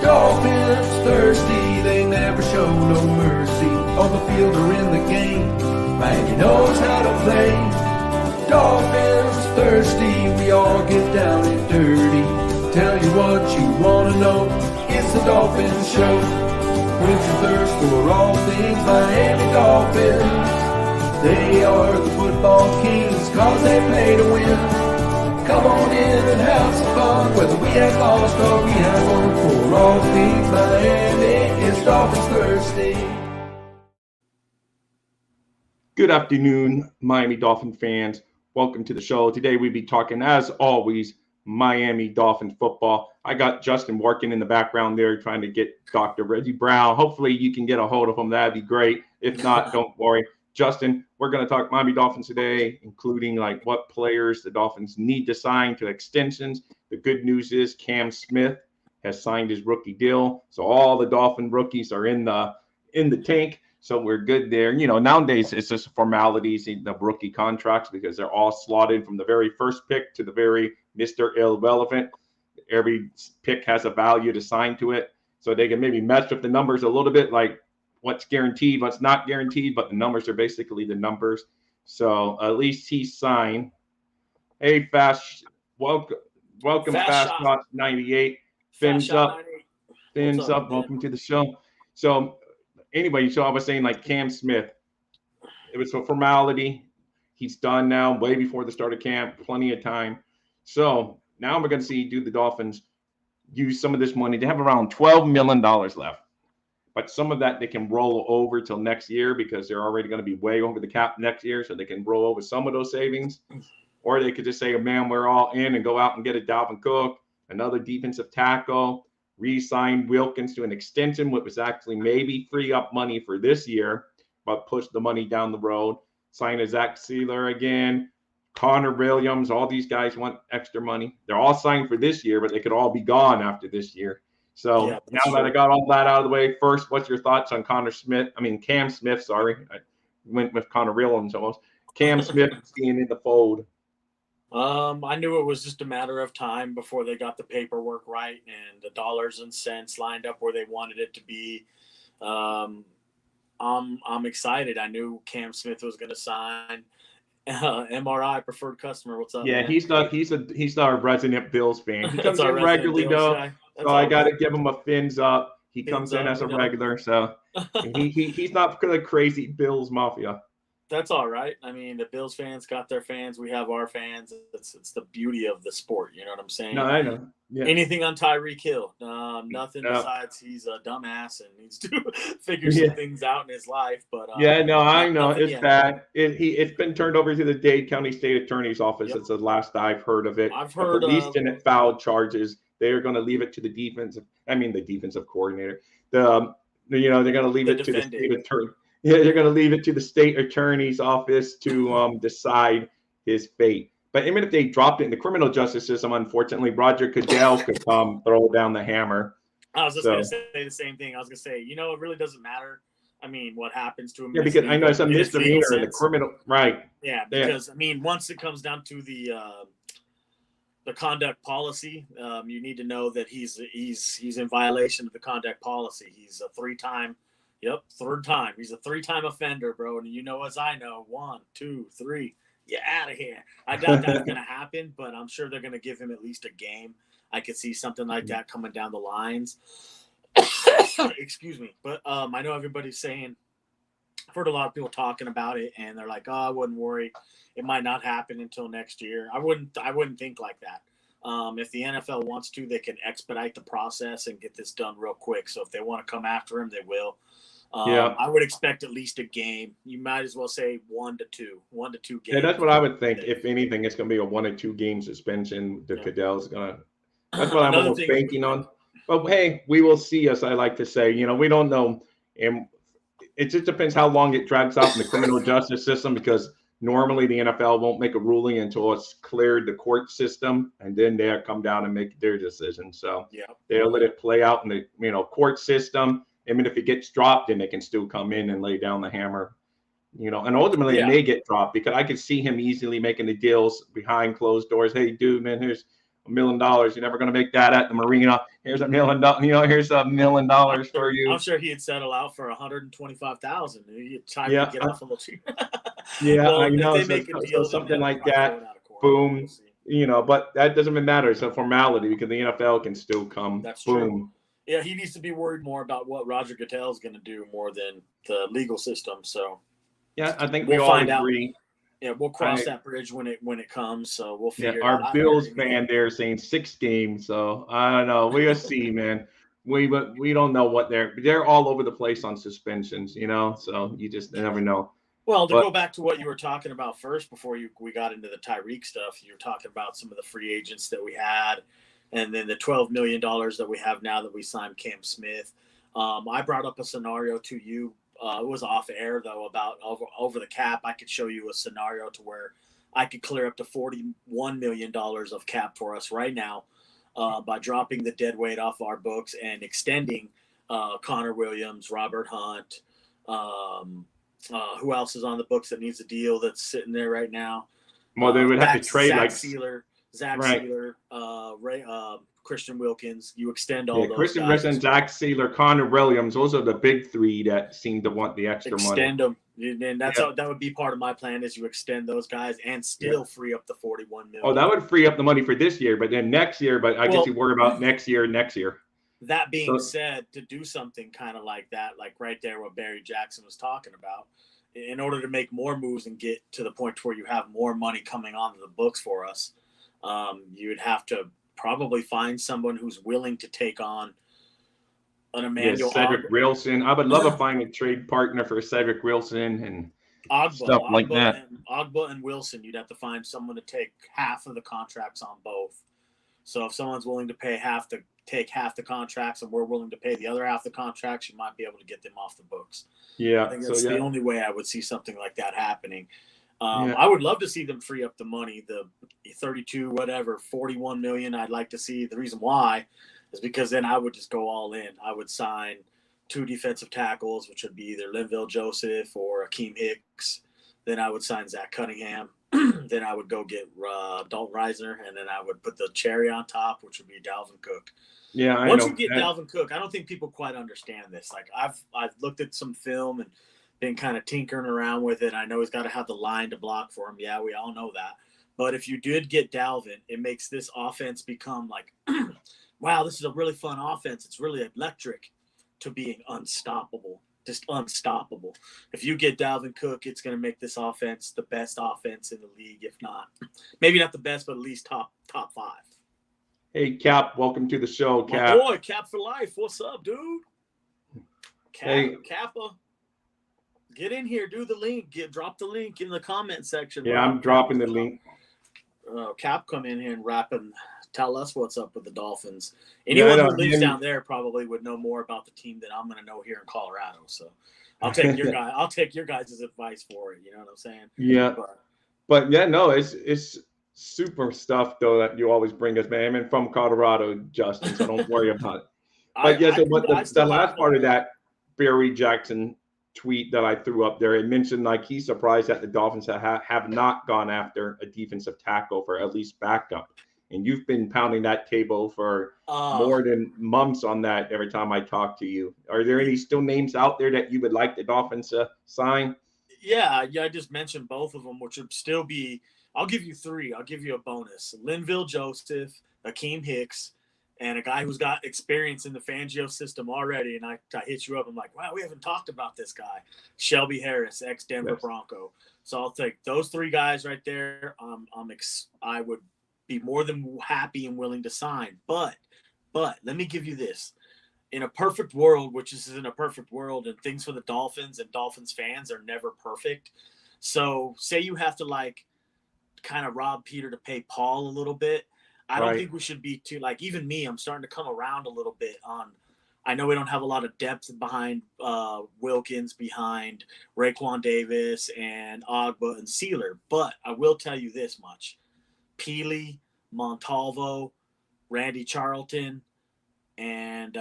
Dolphins thirsty, they never show no mercy. On the field or in the game, Miami knows how to play. Dolphins thirsty, we all get down and dirty. Tell you what you want to know, it's the Dolphins Show. Quench your thirst for all things Miami Dolphins. They are the football kings, cause they play to win. Come on in and have some fun, whether we have lost or we have won. For all things Miami, it's Dolphins Thursday. Good afternoon, Miami Dolphin fans. Welcome to the show. Today we'll be talking, as always, Miami Dolphin football. I got Justin working in the background there trying to get Dr. Reggie Brown. Hopefully you can get a hold of him. That'd be great. If not, don't worry. Justin, we're going to talk Miami Dolphins today, including like what players the Dolphins need to sign to extensions. The good news is Cam Smith has signed his rookie deal. So all the Dolphin rookies are in the tank. So we're good there. You know, nowadays it's just formalities in the rookie contracts because they're all slotted from the very first pick to the very Mr. Irrelevant. Every pick has a value to sign to it. So they can maybe mess with the numbers a little bit, like what's guaranteed, what's not guaranteed, but the numbers are basically the numbers. So at least he signed. Hey, welcome, Fast Shot 98. Fins up. Welcome to the show. So anyway, so I was saying like Cam Smith, it was a formality. He's done now, way before the start of camp, plenty of time. So now we're going to see, do the Dolphins use some of this money? They have around $12 million left. But some of that they can roll over till next year because they're already going to be way over the cap next year. So they can roll over some of those savings. Or they could just say, man, we're all in and go out and get a Dalvin Cook, another defensive tackle, re-sign Wilkins to an extension, which was actually maybe free up money for this year, but push the money down the road. Sign a Zach Sealer again, Connor Williams. All these guys want extra money. They're all signed for this year, but they could all be gone after this year. So yeah, now that I got all that out of the way, first, what's your thoughts on Cam Smith, sorry. I went with Connor Williams almost. Cam Smith being in the fold. I knew it was just a matter of time before they got the paperwork right and the dollars and cents lined up where they wanted it to be. I'm excited. I knew Cam Smith was going to sign. MRI preferred customer. What's up? Yeah, man? He's not a resident Bills fan. He comes in regularly though. So I got to give him a fins up. He comes in as a regular, so he's not the crazy Bills mafia. That's all right. I mean, the Bills fans got their fans. We have our fans. It's the beauty of the sport. You know what I'm saying? No, I know. Yeah. Anything on Tyreek Hill? Nothing besides he's a dumbass and needs to figure some things out in his life. But I know it's bad. It's been turned over to the Dade County State Attorney's Office. Yep. It's the last I've heard of it. I've heard the police didn't file charges. They are going to leave it to the defensive coordinator. They're going to leave it to the state attorney. Yeah, they're going to leave it to the state attorney's office to decide his fate. But even if they dropped it in the criminal justice system, unfortunately, Roger Goodell could throw down the hammer. I was just going to say the same thing. I was going to say, it really doesn't matter. I mean, what happens to him? Yeah, because I know it's a misdemeanor in the criminal, right? Yeah, because once it comes down to the conduct policy, you need to know that he's in violation of the conduct policy. He's a third time. He's a three-time offender, bro. And as I know, 1, 2, 3, get out of here. I doubt that's going to happen, but I'm sure they're going to give him at least a game. I could see something like that coming down the lines. Excuse me. But I know everybody's saying, I've heard a lot of people talking about it, and they're like, I wouldn't worry. It might not happen until next year. I wouldn't think like that. If the NFL wants to, they can expedite the process and get this done real quick. So if they want to come after him, they will. I would expect at least a game. You might as well say 1 to 2 games. Yeah, that's what I would think. If anything, it's going to be a 1 or 2 game suspension. Goodell's going to. That's what I'm almost banking on. But hey, we will see. As I like to say, we don't know, and it just depends how long it drags out in the criminal justice system. Because normally the NFL won't make a ruling until it's cleared the court system, and then they'll come down and make their decision. So they'll let it play out in the court system. I mean, if it gets dropped, then they can still come in and lay down the hammer, and ultimately it may get dropped because I could see him easily making the deals behind closed doors. Hey, dude, man, here's $1 million. You're never going to make that at the marina. Here's $1 million. Here's $1 million for you. I'm sure he'd settle out for $125,000. He'd try Yeah. to get off a little cheap. Yeah, well, I know. if they make a deal, so something then like they'll that. throw it out of court. Boom. We'll see. But that doesn't even matter. It's a formality because the NFL can still come. That's boom. True. Yeah, he needs to be worried more about what Roger Goodell is going to do more than the legal system. So, yeah, I think we'll we all find agree. Out. Yeah, we'll cross that bridge when it comes. So we'll figure it out. Our Bills fan there saying 6 games. So I don't know. We'll see, man. We don't know what they're all over the place on suspensions. So you just never know. Well, to go back to what you were talking about first before we got into the Tyreek stuff, you were talking about some of the free agents that we had, and then the $12 million that we have now that we signed Cam Smith. I brought up a scenario to you. It was off air, though, about over the cap. I could show you a scenario to where I could clear up to $41 million of cap for us right now by dropping the dead weight off our books and extending Connor Williams, Robert Hunt. Who else is on the books that needs a deal that's sitting there right now? Well, they would have to trade Zach like Sealer, Ray, Christian Wilkins. You extend all those Christian guys. Wilkins, Zach Sealer, Connor Williams. Those are the big 3 that seem to want the extra money. Extend them, and that would be part of my plan. Is you extend those guys and still free up the $41 million. Oh, that would free up the money for this year, but then next year. But I guess you worry about next year. That being said, to do something kind of like that, like right there what Barry Jackson was talking about, in order to make more moves and get to the point where you have more money coming onto the books for us, you would have to probably find someone who's willing to take on an Emmanuel Cedric Wilson. I would love to find a trade partner for Cedric Wilson and stuff like that. Ogba and Wilson, you'd have to find someone to take half of the contracts on both. So if someone's willing to take half the contracts and we're willing to pay the other half the contracts, you might be able to get them off the books. Yeah. I think that's the only way I would see something like that happening. I would love to see them free up the money, the 32, whatever, 41 million. I'd like to see. The reason why is because then I would just go all in. I would sign 2 defensive tackles, which would be either Linval Joseph or Akeem Hicks. Then I would sign Zach Cunningham. Then I would go get Dalton Reisner, and then I would put the cherry on top, which would be Dalvin Cook. Yeah, Once you get Dalvin Cook, I don't think people quite understand this. Like I've looked at some film and been kind of tinkering around with it. I know he's got to have the line to block for him. Yeah, we all know that. But if you did get Dalvin, it makes this offense become like, wow, this is a really fun offense. It's really electric to being unstoppable. Just unstoppable. If you get Dalvin Cook, it's going to make this offense the best offense in the league, if not. Maybe not the best, but at least top 5. Hey, Cap, welcome to the show, Cap. My boy, Cap for life. What's up, dude? Kappa. Get in here, do the link. Drop the link in the comment section. Yeah, I'm dropping the link. Cap, come in here and rap and tell us what's up with the Dolphins. Anyone who lives down there probably would know more about the team than I'm going to know here in Colorado. So I'll take your guys' advice for it. You know what I'm saying? Yeah. But yeah, no, it's super stuff though that you always bring us, man. I'm from Colorado, Justin, so don't worry about it. But the last part of that Barry Jackson tweet that I threw up there, it mentioned like he's surprised that the Dolphins have not gone after a defensive tackle for at least backup. And you've been pounding that table for more than months on that every time I talk to you. Are there any still names out there that you would like the Dolphins to sign? Yeah, I just mentioned both of them, which would still be – I'll give you 3. I'll give you a bonus. Linval Joseph, Akeem Hicks, and a guy who's got experience in the Fangio system already. And I hit you up. I'm like, wow, we haven't talked about this guy. Shelby Harris, ex-Denver Bronco. So I'll take those 3 guys right there. I would be more than happy and willing to sign. But let me give you this. In a perfect world, which is in a perfect world, and things for the Dolphins and Dolphins fans are never perfect. So say you have to like kind of rob Peter to pay Paul a little bit. I don't think we should be too like, even me, I'm starting to come around a little bit on, I know we don't have a lot of depth behind Wilkins, behind Raekwon Davis and Ogba and Sealer, but I will tell you this much. Peely, Montalvo, Randy Charlton, And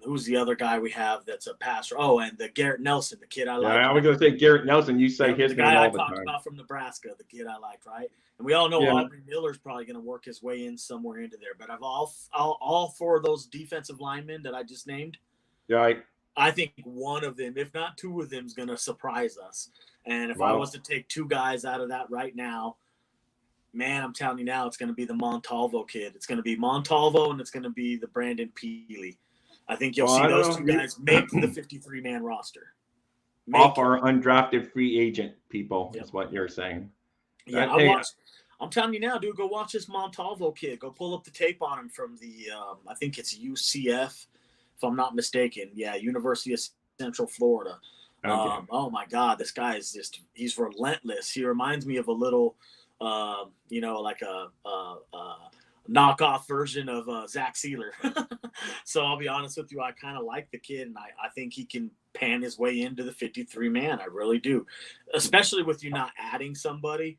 who's the other guy we have that's a passer? Oh, and the Garrett Nelson, the kid I Yeah, like. I was gonna say Garrett Nelson. You say his the name guy I all the talked time. about from Nebraska, the kid I liked, right? And we all know Yeah. Aubrey Miller's probably going to work his way in somewhere into there. But of all four of those defensive linemen that I just named, Right. I think one of them, if not two of them, is going to surprise us. And if I Wow. was to take two guys out of that right now, man, I'm telling you now, it's going to be the Montalvo kid. It's going to be Montalvo, and it's going to be the Brandon Peely. I think you'll see those two guys make the 53-man roster. Off our undrafted free agent people is what you're saying. Yeah, I'm telling you now, dude, go watch this Montalvo kid. Go pull up the tape on him from the, I think it's UCF, if I'm not mistaken. Yeah, University of Central Florida. Okay. Oh, my God, this guy is he's relentless. He reminds me of a little, like a knockoff version of Zach Sealer. So I'll be honest with you, I kind of like the kid, and I think he can pan his way into the 53-man. I really do, especially with you not adding somebody.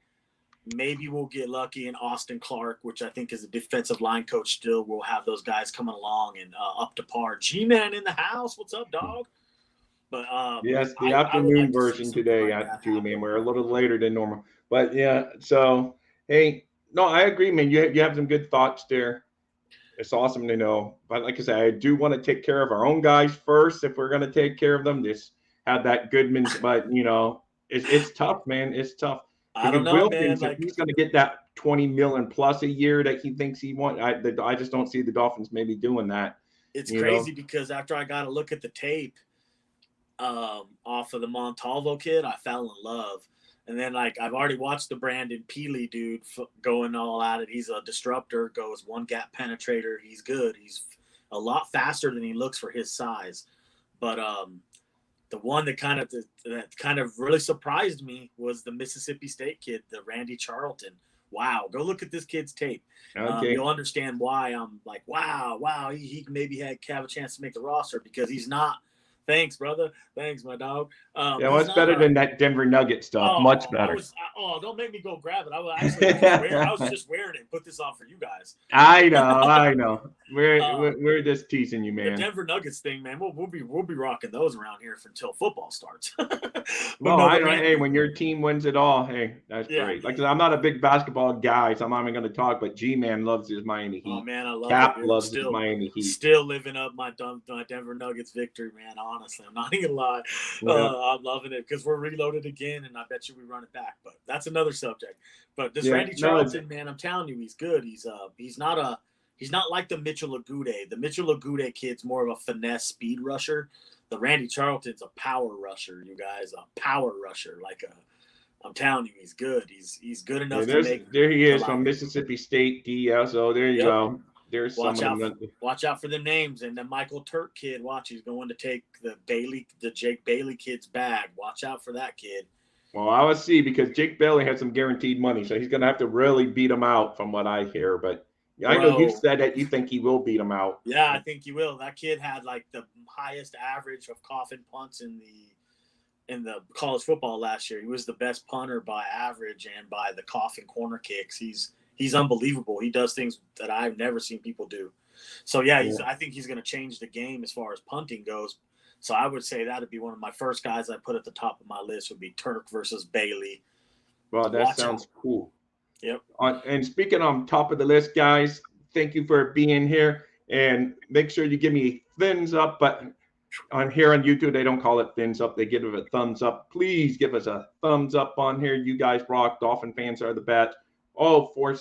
Maybe we'll get lucky in Austin Clark, which I think is a defensive line coach still. We'll have those guys coming along and up to par. G-Man in the house. What's up, dog? But yes, the afternoon version today at G-Man. We're a little later than normal. But, yeah, so, hey, no, I agree, man. You have some good thoughts there. It's awesome to know. But like I said, I do want to take care of our own guys first if we're going to take care of them. Just have that Goodman's. But, it's tough, man. It's tough. I don't know, man. If he's going to get that $20 million plus a year that he thinks he wants, I just don't see the Dolphins maybe doing that. It's crazy because after I got to look at the tape off of the Montalvo kid, I fell in love. And then, I've already watched the Brandon Peely dude going all at it. He's a disruptor, goes one gap penetrator. He's good. He's a lot faster than he looks for his size. But the one that kind of really surprised me was the Mississippi State kid, the Randy Charlton. Wow, go look at this kid's tape. Okay. You'll understand why I'm like, wow, he maybe have a chance to make the roster because he's not. Thanks, brother. Thanks, my dog. It's better than that Denver Nugget stuff. Much better. Don't make me go grab it. I was just wearing it and put this on for you guys. I know. We're just teasing you, man. The Denver Nuggets thing, man. We'll be rocking those around here until football starts. Hey, when your team wins it all, hey, that's great. Like I said, I'm not a big basketball guy, so I'm not even going to talk. But G-Man loves his Miami Heat. Oh man, I love Cap it. loves his Miami Heat. Still living up my Denver Nuggets victory, man. Honestly, I'm not even gonna lie. I'm loving it because we're reloaded again, and I bet you we run it back. But that's another subject. But this Randy Charlton, man, I'm telling you, he's good. He's not like the Mitchell Agude. The Mitchell Agude kid's more of a finesse speed rusher. The Randy Charlton's a power rusher, you guys. A power rusher, I'm telling you, he's good. He's good enough to make. There he is from Mississippi State DL. So there you go. There's watch out for the names. And the Michael Turk kid, he's going to take the Jake Bailey kid's bag. Watch out for that kid. Well, I will see because Jake Bailey has some guaranteed money, so he's going to have to really beat him out from what I hear. But I know you said that you think he will beat him out. Yeah, I think he will. That kid had the highest average of coffin punts in the college football last year. He was the best punter by average and by the coffin corner kicks. He's unbelievable. He does things that I've never seen people do. So I think he's going to change the game as far as punting goes. So I would say that would be one of my first guys I put at the top of my list would be Turk versus Bailey. Well, that sounds cool. Yep. And speaking on top of the list, guys, thank you for being here. And make sure you give me a thumbs up. But on YouTube, they don't call it thumbs up. They give it a thumbs up. Please give us a thumbs up on here. You guys rock. Dolphin fans are the best. Oh, for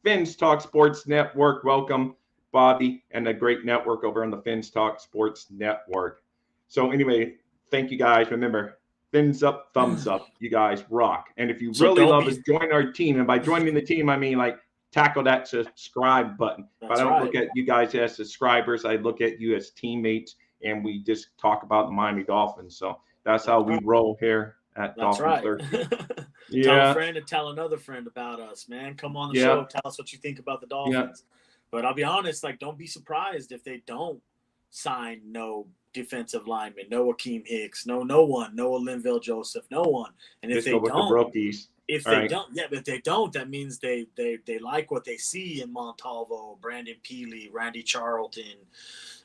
Fins Talk Sports Network. Welcome, Bobby, and the great network over on the Fins Talk Sports Network. So anyway, thank you guys. Remember, fins up, thumbs up. You guys rock. And if you really love us, join our team. And by joining the team, I mean tackle that subscribe button. But I don't look at you guys as subscribers. I look at you as teammates, and we just talk about the Miami Dolphins. So that's how we roll here at Dolphins Thursday. Tell a friend and tell another friend about us, man. Come on the show. Tell us what you think about the Dolphins. But I'll be honest, don't be surprised if they don't sign no defensive lineman, no Akeem Hicks, no one, Noah Linville Joseph, no one. And if they don't, If All they right. don't, yeah, but if they don't, that means they like what they see in Montalvo, Brandon Peely, Randy Charlton.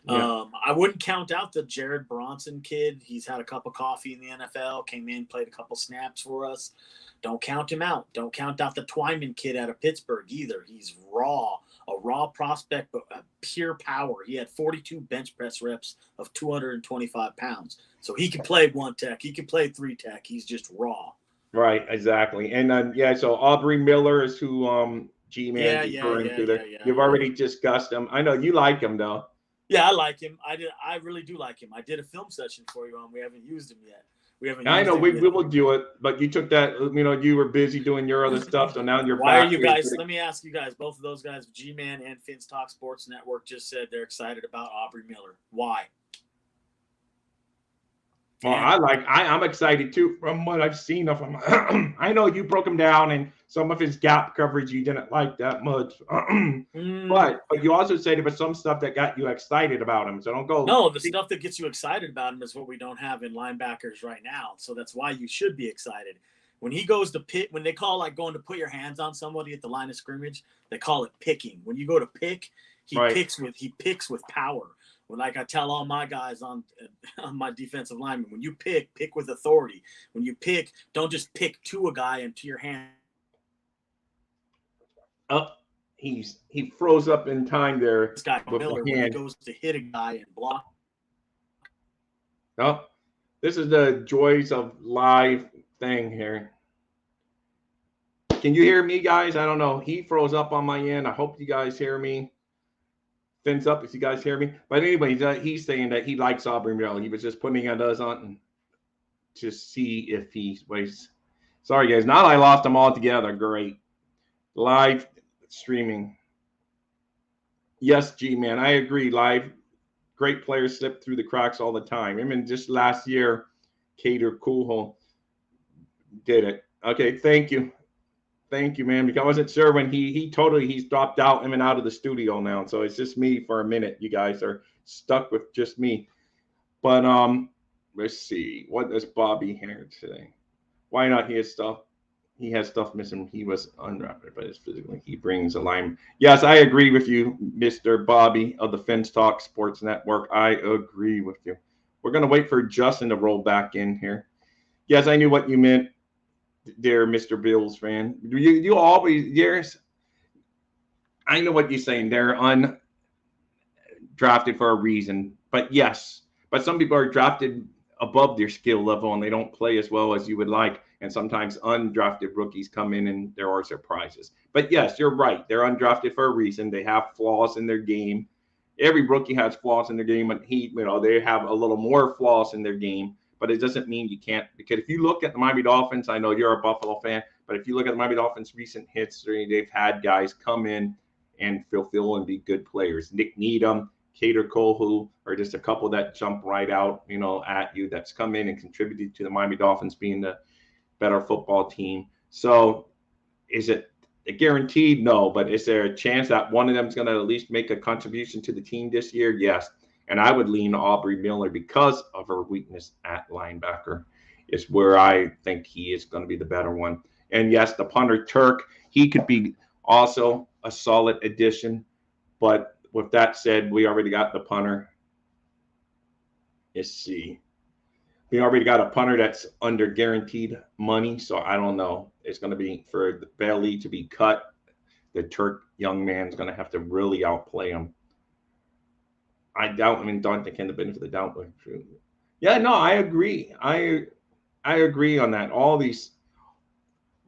Yeah. I wouldn't count out the Jared Bronson kid. He's had a cup of coffee in the NFL, came in, played a couple snaps for us. Don't count him out. Don't count out the Twyman kid out of Pittsburgh either. He's a raw prospect, but pure power. He had 42 bench press reps of 225 pounds. So he can play one tech. He can play three tech. He's just raw. Right, exactly. And so Aubrey Miller is who G-Man's referring to there. You've already discussed him. I know you like him though. Yeah, I like him. I really do like him. I did a film session for you on. We haven't used him yet. I know we will do it, but you took that. You were busy doing your other stuff, so now you're Why back. are you guys? Let me ask you guys. Both of those guys, G-Man and Finn's Talk Sports Network, just said they're excited about Aubrey Miller. Why? Well, I'm excited too from what I've seen of him. I know you broke him down and some of his gap coverage you didn't like that much. But you also said there was some stuff that got you excited about him. So don't go. No, the stuff that gets you excited about him is what we don't have in linebackers right now. So that's why you should be excited. When he goes to pit, when they call like going to put your hands on somebody at the line of scrimmage, they call it picking. When you go to pick, he picks with power. When, like I tell all my guys on my defensive linemen, when you pick with authority. When you pick, don't just pick to a guy and to your hand. He froze up in time there. This guy Miller, when he goes to hit a guy and block. Oh, this is the joys of live thing here. Can you hear me, guys? I don't know. He froze up on my end. I hope you guys hear me. Fins up if you guys hear me. But anyway, he's saying that he likes Aubrey Miller. He was just putting us on to see if he was. Sorry, guys. Now I lost them all together. Great. Live streaming. Yes, G-Man. I agree. Live. Great players slip through the cracks all the time. I mean, just last year, Cater Coolhole did it. Okay, thank you. Thank you, man. Because I wasn't sure when he's dropped out and out of the studio now. So it's just me for a minute. You guys are stuck with just me. But let's see. What does Bobby here today? Why not? He has stuff missing. He was undrafted, but it's physically he brings a line. Yes, I agree with you, Mr. Bobby of the Fins Talk Sports Network. I agree with you. We're gonna wait for Justin to roll back in here. Yes, I knew what you meant. Dear Mr. Bills fan, you always yes. I know what you're saying. They're undrafted for a reason, but yes, but some people are drafted above their skill level and they don't play as well as you would like. And sometimes undrafted rookies come in and there are surprises. But yes, you're right. They're undrafted for a reason. They have flaws in their game. Every rookie has flaws in their game, but they have a little more flaws in their game. But it doesn't mean you can't, because if you look at the Miami Dolphins, I know you're a Buffalo fan, but if you look at the Miami Dolphins' recent history, they've had guys come in and fulfill and be good players. Nick Needham, Cater Kohu are just a couple that jump right out, at you that's come in and contributed to the Miami Dolphins being the better football team. So is it guaranteed? No, but is there a chance that one of them is going to at least make a contribution to the team this year? Yes. And I would lean Aubrey Miller because of her weakness at linebacker is where I think he is going to be the better one. And yes, the punter Turk, he could be also a solid addition. But with that said, we already got the punter. Let's see. We already got a punter that's under guaranteed money. So I don't know. It's going to be for the Bailey to be cut. The Turk young man is going to have to really outplay him. I don't think the benefit of the doubt. Yeah, no, I agree. I agree on that. All these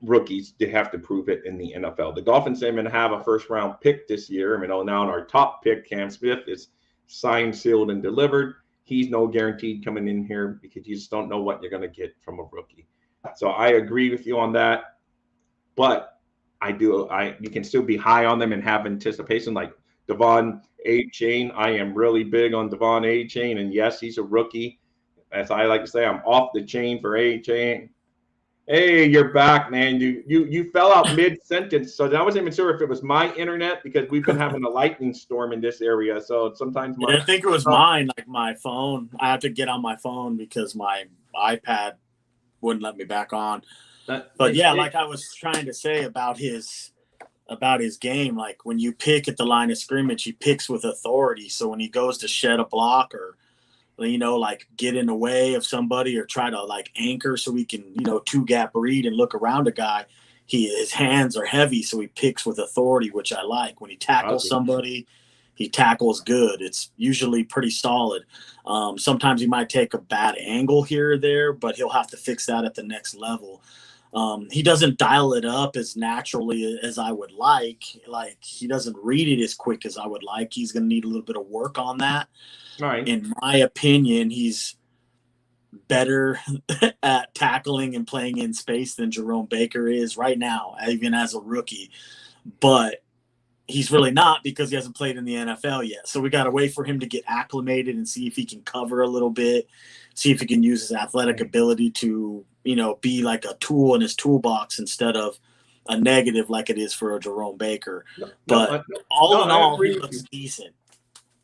rookies, they have to prove it in the NFL. The Dolphins are going to have a first-round pick this year. Now our top pick, Cam Smith, is signed, sealed, and delivered. He's no guaranteed coming in here because you just don't know what you're going to get from a rookie. So I agree with you on that. But you can still be high on them and have anticipation like Devon A-Chain. I am really big on Devon A-Chain, and yes, he's a rookie. As I like to say, I'm off the chain for A-Chain. Hey, you're back, man. You fell out mid-sentence, so I wasn't even sure if it was my internet because we've been having a lightning storm in this area. So sometimes I think it was mine, like my phone. I have to get on my phone because my iPad wouldn't let me back on. But yeah, like I was trying to say about his game, like when you pick at the line of scrimmage, he picks with authority. So when he goes to shed a block or, like get in the way of somebody or try to like anchor so he can, two gap read and look around a guy, his hands are heavy. So he picks with authority, which I like. When he tackles somebody, he tackles good. It's usually pretty solid. Sometimes he might take a bad angle here or there, but he'll have to fix that at the next level. He doesn't dial it up as naturally as I would like. Like he doesn't read it as quick as I would like. He's going to need a little bit of work on that. Right. In my opinion, he's better at tackling and playing in space than Jerome Baker is right now, even as a rookie. But he's really not because he hasn't played in the NFL yet. So we got to wait for him to get acclimated and see if he can cover a little bit, see if he can use his athletic ability to, be like a tool in his toolbox instead of a negative like it is for a Jerome Baker. But all in all, he looks decent.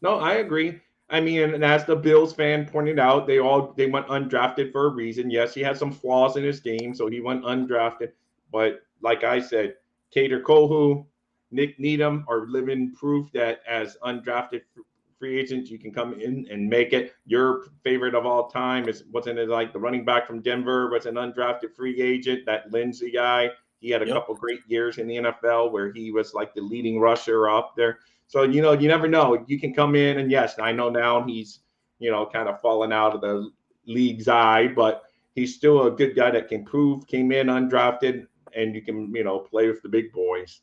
No, I agree. I mean, and as the Bills fan pointed out, they went undrafted for a reason. Yes, he had some flaws in his game, so he went undrafted. But like I said, Kader Kohu, Nick Needham are living proof that as undrafted free agents, you can come in and make it. Your favorite of all time wasn't it like the running back from Denver was an undrafted free agent, that Lindsey guy. He had a couple great years in the NFL where he was like the leading rusher up there. So, you never know. You can come in and yes, I know now he's, kind of fallen out of the league's eye, but he's still a good guy that came in undrafted and you can, play with the big boys.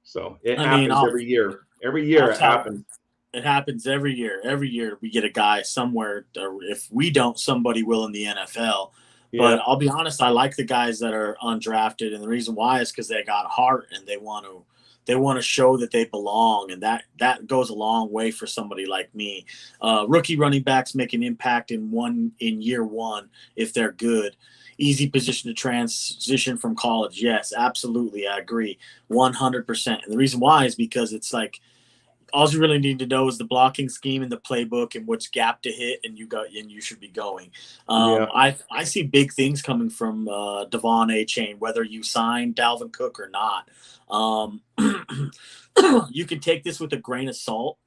So it happens every year. Every year it happens. It happens every year. Every year we get a guy somewhere. If we don't, somebody will in the NFL. Yeah. But I'll be honest, I like the guys that are undrafted, and the reason why is because they got heart and they want to show that they belong, and that goes a long way for somebody like me. Rookie running backs make an impact in year one if they're good. Easy position to transition from college. Yes, absolutely. I agree 100%. And the reason why is because it's like all you really need to know is the blocking scheme and the playbook and which gap to hit, and you should be going. I see big things coming from Devon A-Chain, whether you sign Dalvin Cook or not. You can take this with a grain of salt,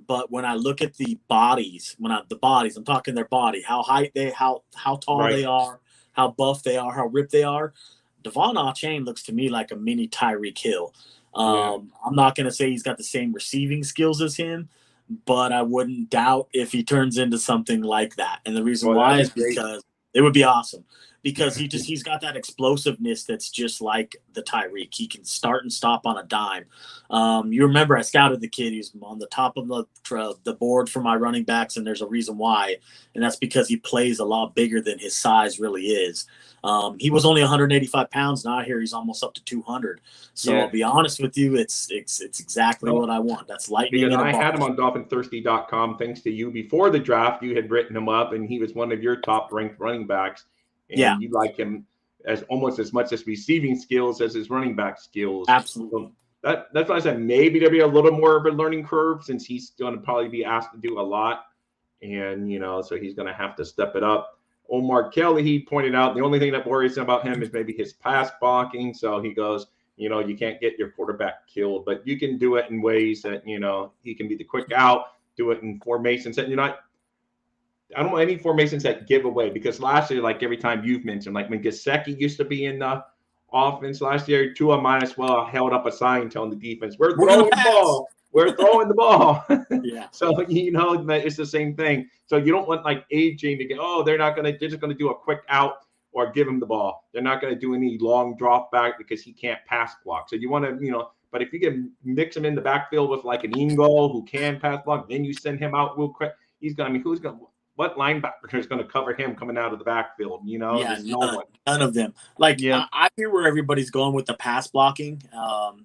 but when I look at the bodies, I'm talking their body, how tall they are, how buff they are, how ripped they are. Devon A-Chain looks to me like a mini Tyreek Hill. I'm not going to say he's got the same receiving skills as him, but I wouldn't doubt if he turns into something like that. And the reason why is because it would be awesome. Because he's got that explosiveness that's just like the Tyreek. He can start and stop on a dime. You remember I scouted the kid. He's on the top of the board for my running backs, and there's a reason why, and that's because he plays a lot bigger than his size really is. He was only 185 pounds. Now here he's almost up to 200. So I'll be honest with you, it's exactly what I want. That's lightning. Because I had him on DolphinThirsty.com thanks to you before the draft. You had written him up, and he was one of your top ranked running backs. And you like him as almost as much as receiving skills as his running back skills. Absolutely. So that's why I said maybe there'll be a little more of a learning curve since he's going to probably be asked to do a lot. And, so he's going to have to step it up. Omar Kelly, he pointed out the only thing that worries about him is maybe his pass blocking. So he goes, you can't get your quarterback killed, but you can do it in ways that, he can be the quick out, do it in formations that I don't want any formations that give away, because last year, like every time you've mentioned, like when Gesicki used to be in the offense last year, Tua might as well held up a sign telling the defense, we're throwing the ball. We're throwing the ball. Yeah. So, it's the same thing. So you don't want like AJ to get, they're just going to do a quick out or give him the ball. They're not going to do any long drop back because he can't pass block. So you want to, but if you can mix him in the backfield with like an Ingo who can pass block, then you send him out real quick. What linebacker is going to cover him coming out of the backfield? None of them. I hear where everybody's going with the pass blocking.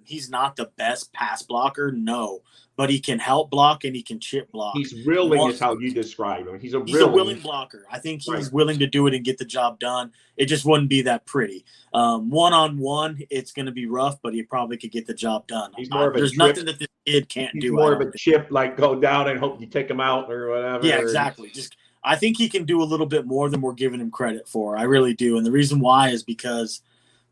He's not the best pass blocker, no, but he can help block and he can chip block. He's willing, is how you describe him. He's a willing blocker. I think he's willing to do it and get the job done. It just wouldn't be that pretty. One-on-one, it's going to be rough, but he probably could get the job done. There's nothing that this kid can't do. He's more of a chip, like go down and hope you take him out or whatever. Yeah, exactly. I think he can do a little bit more than we're giving him credit for. I really do. And the reason why is because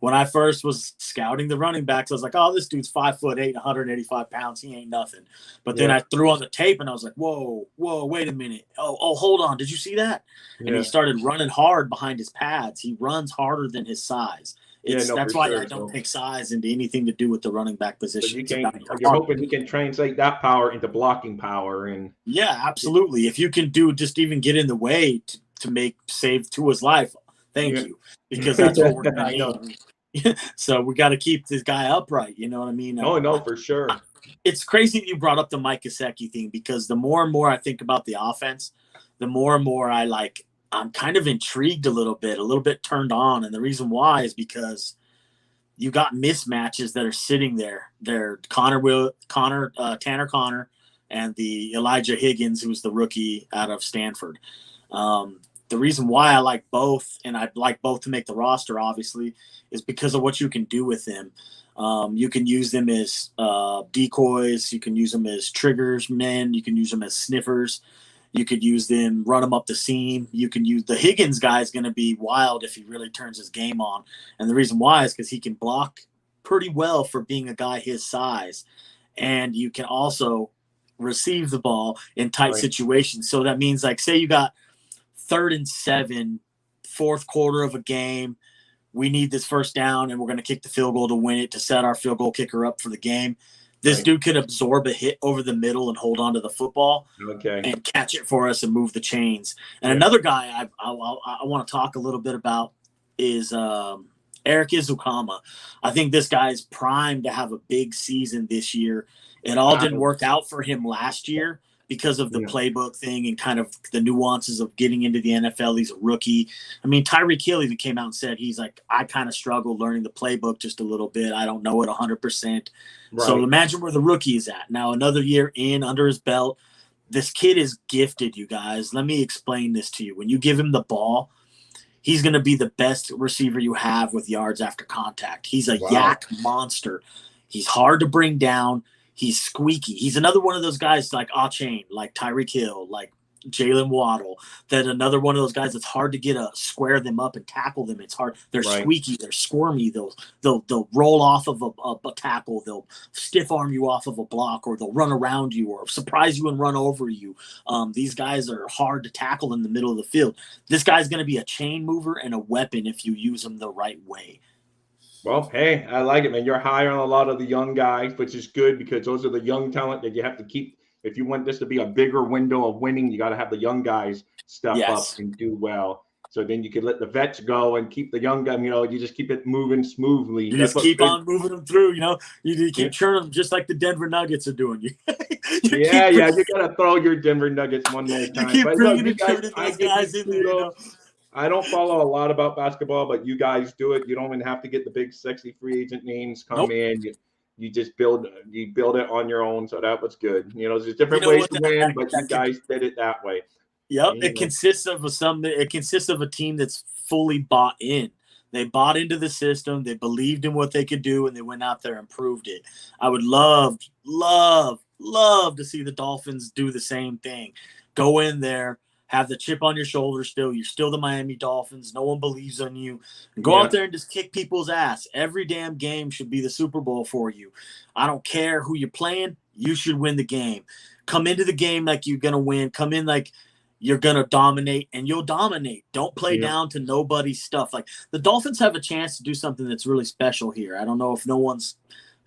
when I first was scouting the running backs, I was like, oh, this dude's 5'8", 185 pounds. He ain't nothing. But then I threw on the tape and I was like, whoa, wait a minute. Oh, hold on. Did you see that? And he started running hard behind his pads. He runs harder than his size. That's why I don't take size into anything to do with the running back position. You're hoping he can translate that power into blocking power. And yeah, absolutely. If you can just even get in the way to save Tua's life, thank you, because that's what we're going to need. So we got to keep this guy upright. You know what I mean? Oh, no, for sure. It's crazy that you brought up the Mike Gesicki thing, because the more and more I think about the offense, the more and more I'm kind of intrigued a little bit turned on. And the reason why is because you got mismatches that are sitting there. They're Tanner Connor and the Elijah Higgins, who's the rookie out of Stanford. The reason why I like both, and I'd like both to make the roster, obviously, is because of what you can do with them. You can use them as decoys. You can use them as triggers men. You can use them as sniffers. You could use them, run them up the seam. You can use the Higgins guy is going to be wild if he really turns his game on. And the reason why is because he can block pretty well for being a guy his size. And you can also receive the ball in tight situations. So that means, like, say you got 3rd and 7, fourth quarter of a game. We need this first down, and we're going to kick the field goal to win it, to set our field goal kicker up for the game. This dude can absorb a hit over the middle and hold on to the football and catch it for us and move the chains. And another guy I want to talk a little bit about is Eric Izukama. I think this guy's primed to have a big season this year. It all didn't work out for him last year because of the playbook thing and kind of the nuances of getting into the NFL. He's a rookie. I mean, Tyreek Hill even came out and said he's like, I kind of struggled learning the playbook just a little bit. I don't know it 100%. So imagine where the rookie is at. Now, another year in under his belt. This kid is gifted, you guys. Let me explain this to you. When you give him the ball, he's going to be the best receiver you have with yards after contact. He's a yak monster. He's hard to bring down. He's squeaky. He's another one of those guys like Achane, like Tyreek Hill, like Jalen Waddle. That another one of those guys that's hard to square them up and tackle them. It's hard. They're squeaky. They're squirmy. They'll roll off of a tackle. They'll stiff arm you off of a block, or they'll run around you, or surprise you and run over you. These guys are hard to tackle in the middle of the field. This guy's going to be a chain mover and a weapon if you use him the right way. Well, hey, I like it, man. You're higher on a lot of the young guys, which is good because those are the young talent that you have to keep. If you want this to be a bigger window of winning, you got to have the young guys step up and do well. So then you can let the vets go and keep the young guy, you just keep it moving smoothly. You just keep on moving them through, You keep churning them just like the Denver Nuggets are doing. You got to throw your Denver Nuggets one more time. You keep bringing those guys in there, I don't follow a lot about basketball, but you guys do it. You don't even have to get the big, sexy free agent names come in. You just build it on your own. So that was good. There's different ways to win, but you guys did it that way. Yep. It consists of a team that's fully bought in. They bought into the system. They believed in what they could do, and they went out there and proved it. I would love to see the Dolphins do the same thing. Go in there, have the chip on your shoulder still. You're still the Miami Dolphins. No one believes in you. And go out there and just kick people's ass. Every damn game should be the Super Bowl for you. I don't care who you're playing. You should win the game. Come into the game like you're going to win. Come in like you're going to dominate, and you'll dominate. Don't play down to nobody's stuff. Like, the Dolphins have a chance to do something that's really special here. I don't know if no one's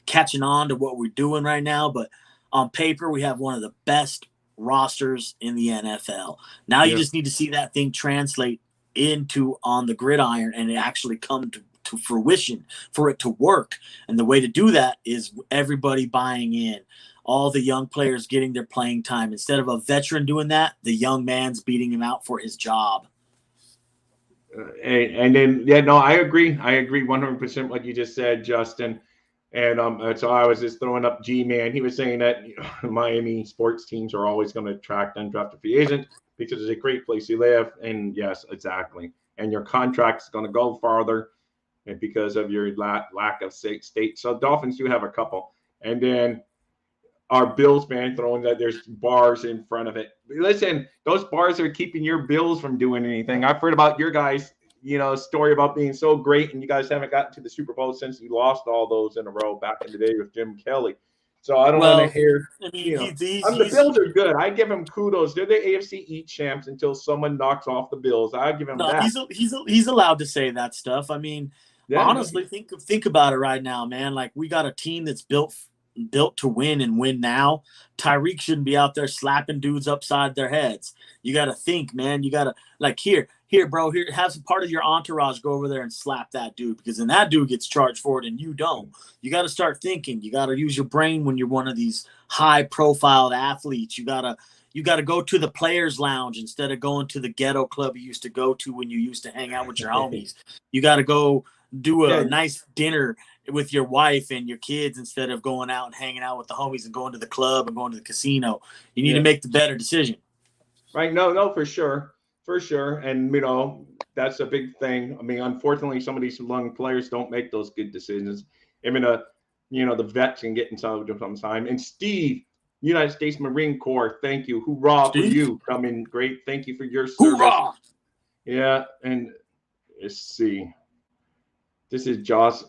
catching on to what we're doing right now, but on paper, we have one of the best rosters in the NFL. Now you just need to see that thing translate into on the gridiron and it actually come to fruition for it to work. And the way to do that is everybody buying in, all the young players getting their playing time. Instead of a veteran doing that, the young man's beating him out for his job. And then, I agree. I agree 100% what you just said, Justin. And so I was just throwing up G-Man. He was saying that Miami sports teams are always going to attract undrafted free agents because it's a great place to live. And yes, exactly. And your contract's going to go farther because of your lack of state. So Dolphins do have a couple. And then our Bills fan throwing that there's bars in front of it. Listen, those bars are keeping your Bills from doing anything. I've heard about your guys story about being so great, and you guys haven't gotten to the Super Bowl since you lost all those in a row back in the day with Jim Kelly. So I don't want to hear. I mean, The Bills are good. I give them kudos. They're the AFC East champs until someone knocks off the Bills. I give him that. He's allowed to say that stuff. I mean, honestly, think about it right now, man. Like, we got a team that's built to win and win now. Tyreek shouldn't be out there slapping dudes upside their heads. You got to think, man. You got to, like, here, bro, have some part of your entourage go over there and slap that dude, because then that dude gets charged for it and you don't. You got to start thinking. You got to use your brain when you're one of these high-profile athletes. You got to go to the players' lounge instead of going to the ghetto club you used to go to when you used to hang out with your homies. You got to go do a nice dinner with your wife and your kids instead of going out and hanging out with the homies and going to the club and going to the casino. You need to make the better decision. Right. No, for sure. For sure. And, that's a big thing. I mean, unfortunately, some of these young players don't make those good decisions. Even, the vets can get inside sometimes. And Steve, United States Marine Corps, thank you. Hoorah for you. Coming great. Thank you for your service. Hoorah! Yeah. And let's see. This is Josh.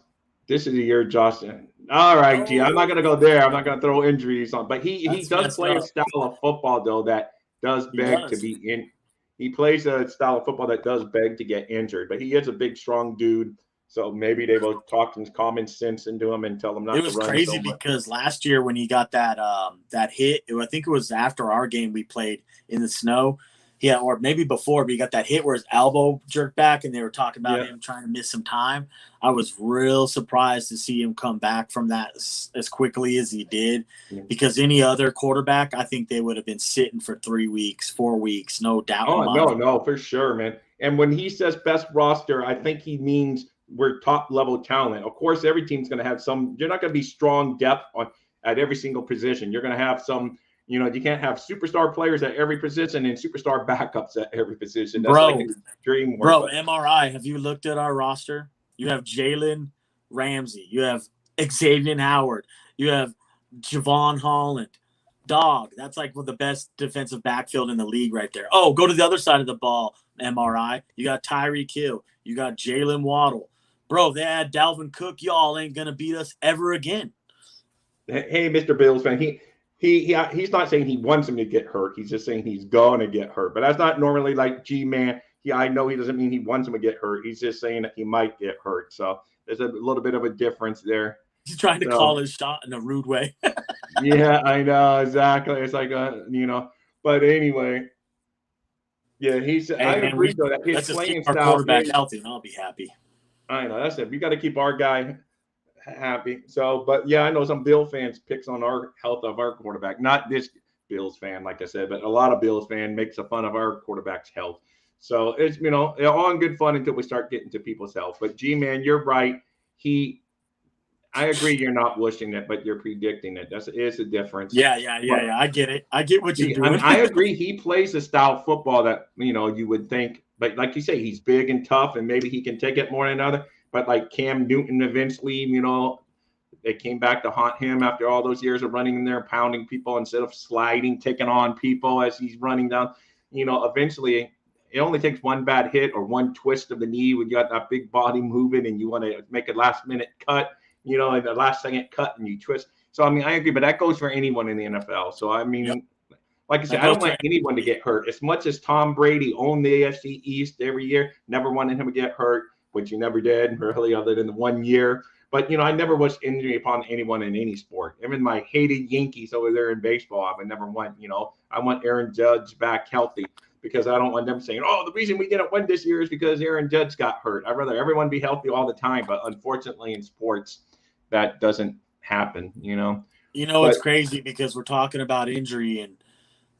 This is the year Josh. All right, G. I'm not going to go there. I'm not going to throw injuries on. But he does play a style of football, though, that does beg to be in. He plays a style of football that does beg to get injured. But he is a big, strong dude. So maybe they will talk some common sense into him and tell him not to run. It was crazy because last year when he got that hit, I think it was after our game we played in the snow. Yeah, or maybe before, but he got that hit where his elbow jerked back, and they were talking about him trying to miss some time. I was real surprised to see him come back from that as quickly as he did, because any other quarterback, I think they would have been sitting for 3 weeks, 4 weeks, no doubt. Oh, no, for sure, man. And when he says best roster, I think he means we're top-level talent. Of course, every team's going to have some – you're not going to be strong depth at every single position. You're going to have some – you can't have superstar players at every position and superstar backups at every position. That's like a dream work. Bro, MRI, have you looked at our roster? You have Jalen Ramsey. You have Xavier Howard. You have Javon Holland. Dog, that's like the best defensive backfield in the league right there. Oh, go to the other side of the ball, MRI. You got Tyreek Hill. You got Jalen Waddle. Bro, they had Dalvin Cook. Y'all ain't going to beat us ever again. Hey, Mr. Bills fan, he's not saying he wants him to get hurt. He's just saying he's going to get hurt. But that's not normally like, gee, man, I know he doesn't mean he wants him to get hurt. He's just saying that he might get hurt. So there's a little bit of a difference there. He's trying to call his shot in a rude way. Yeah, I know. Exactly. It's like, but anyway. Yeah, I agree, though, that his playing style. Our quarterback healthy, and I'll be happy. I know. That's it. We got to keep our guy happy. So, but yeah, I know some Bill fans picks on our health of our quarterback. Not this Bills fan, like I said, but a lot of Bills fan makes fun of our quarterback's health. So it's all in good fun until we start getting to people's health. But G-Man, you're right. I agree you're not wishing it, but you're predicting it. That is a difference. Yeah. I get it. I get what you're doing. I agree. He plays a style of football that, you would think, but like you say, he's big and tough, and maybe he can take it more than another. But like Cam Newton eventually, they came back to haunt him after all those years of running in there, pounding people instead of sliding, taking on people as he's running down. Eventually it only takes one bad hit or one twist of the knee when you got that big body moving and you want to make a last-minute cut, and the last-second cut and you twist. So, I agree, but that goes for anyone in the NFL. So, like I said, I don't want anyone to get hurt. As much as Tom Brady owned the AFC East every year, never wanted him to get hurt, which he never did, really, other than the 1 year. But, I never wish injury upon anyone in any sport. Even my hated Yankees over there in baseball, I would never want, I want Aaron Judge back healthy because I don't want them saying, oh, the reason we didn't win this year is because Aaron Judge got hurt. I'd rather everyone be healthy all the time. But unfortunately in sports, that doesn't happen, It's crazy because we're talking about injury, and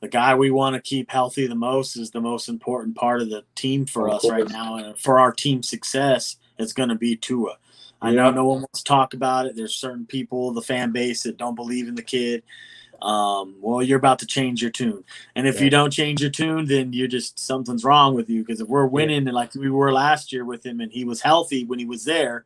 the guy we want to keep healthy the most is the most important part of the team for us right now. And for our team success, it's going to be Tua. I know no one wants to talk about it. There's certain people, the fan base, that don't believe in the kid. Well, you're about to change your tune. And if you don't change your tune, then something's wrong with you. Because if we're winning like we were last year with him and he was healthy when he was there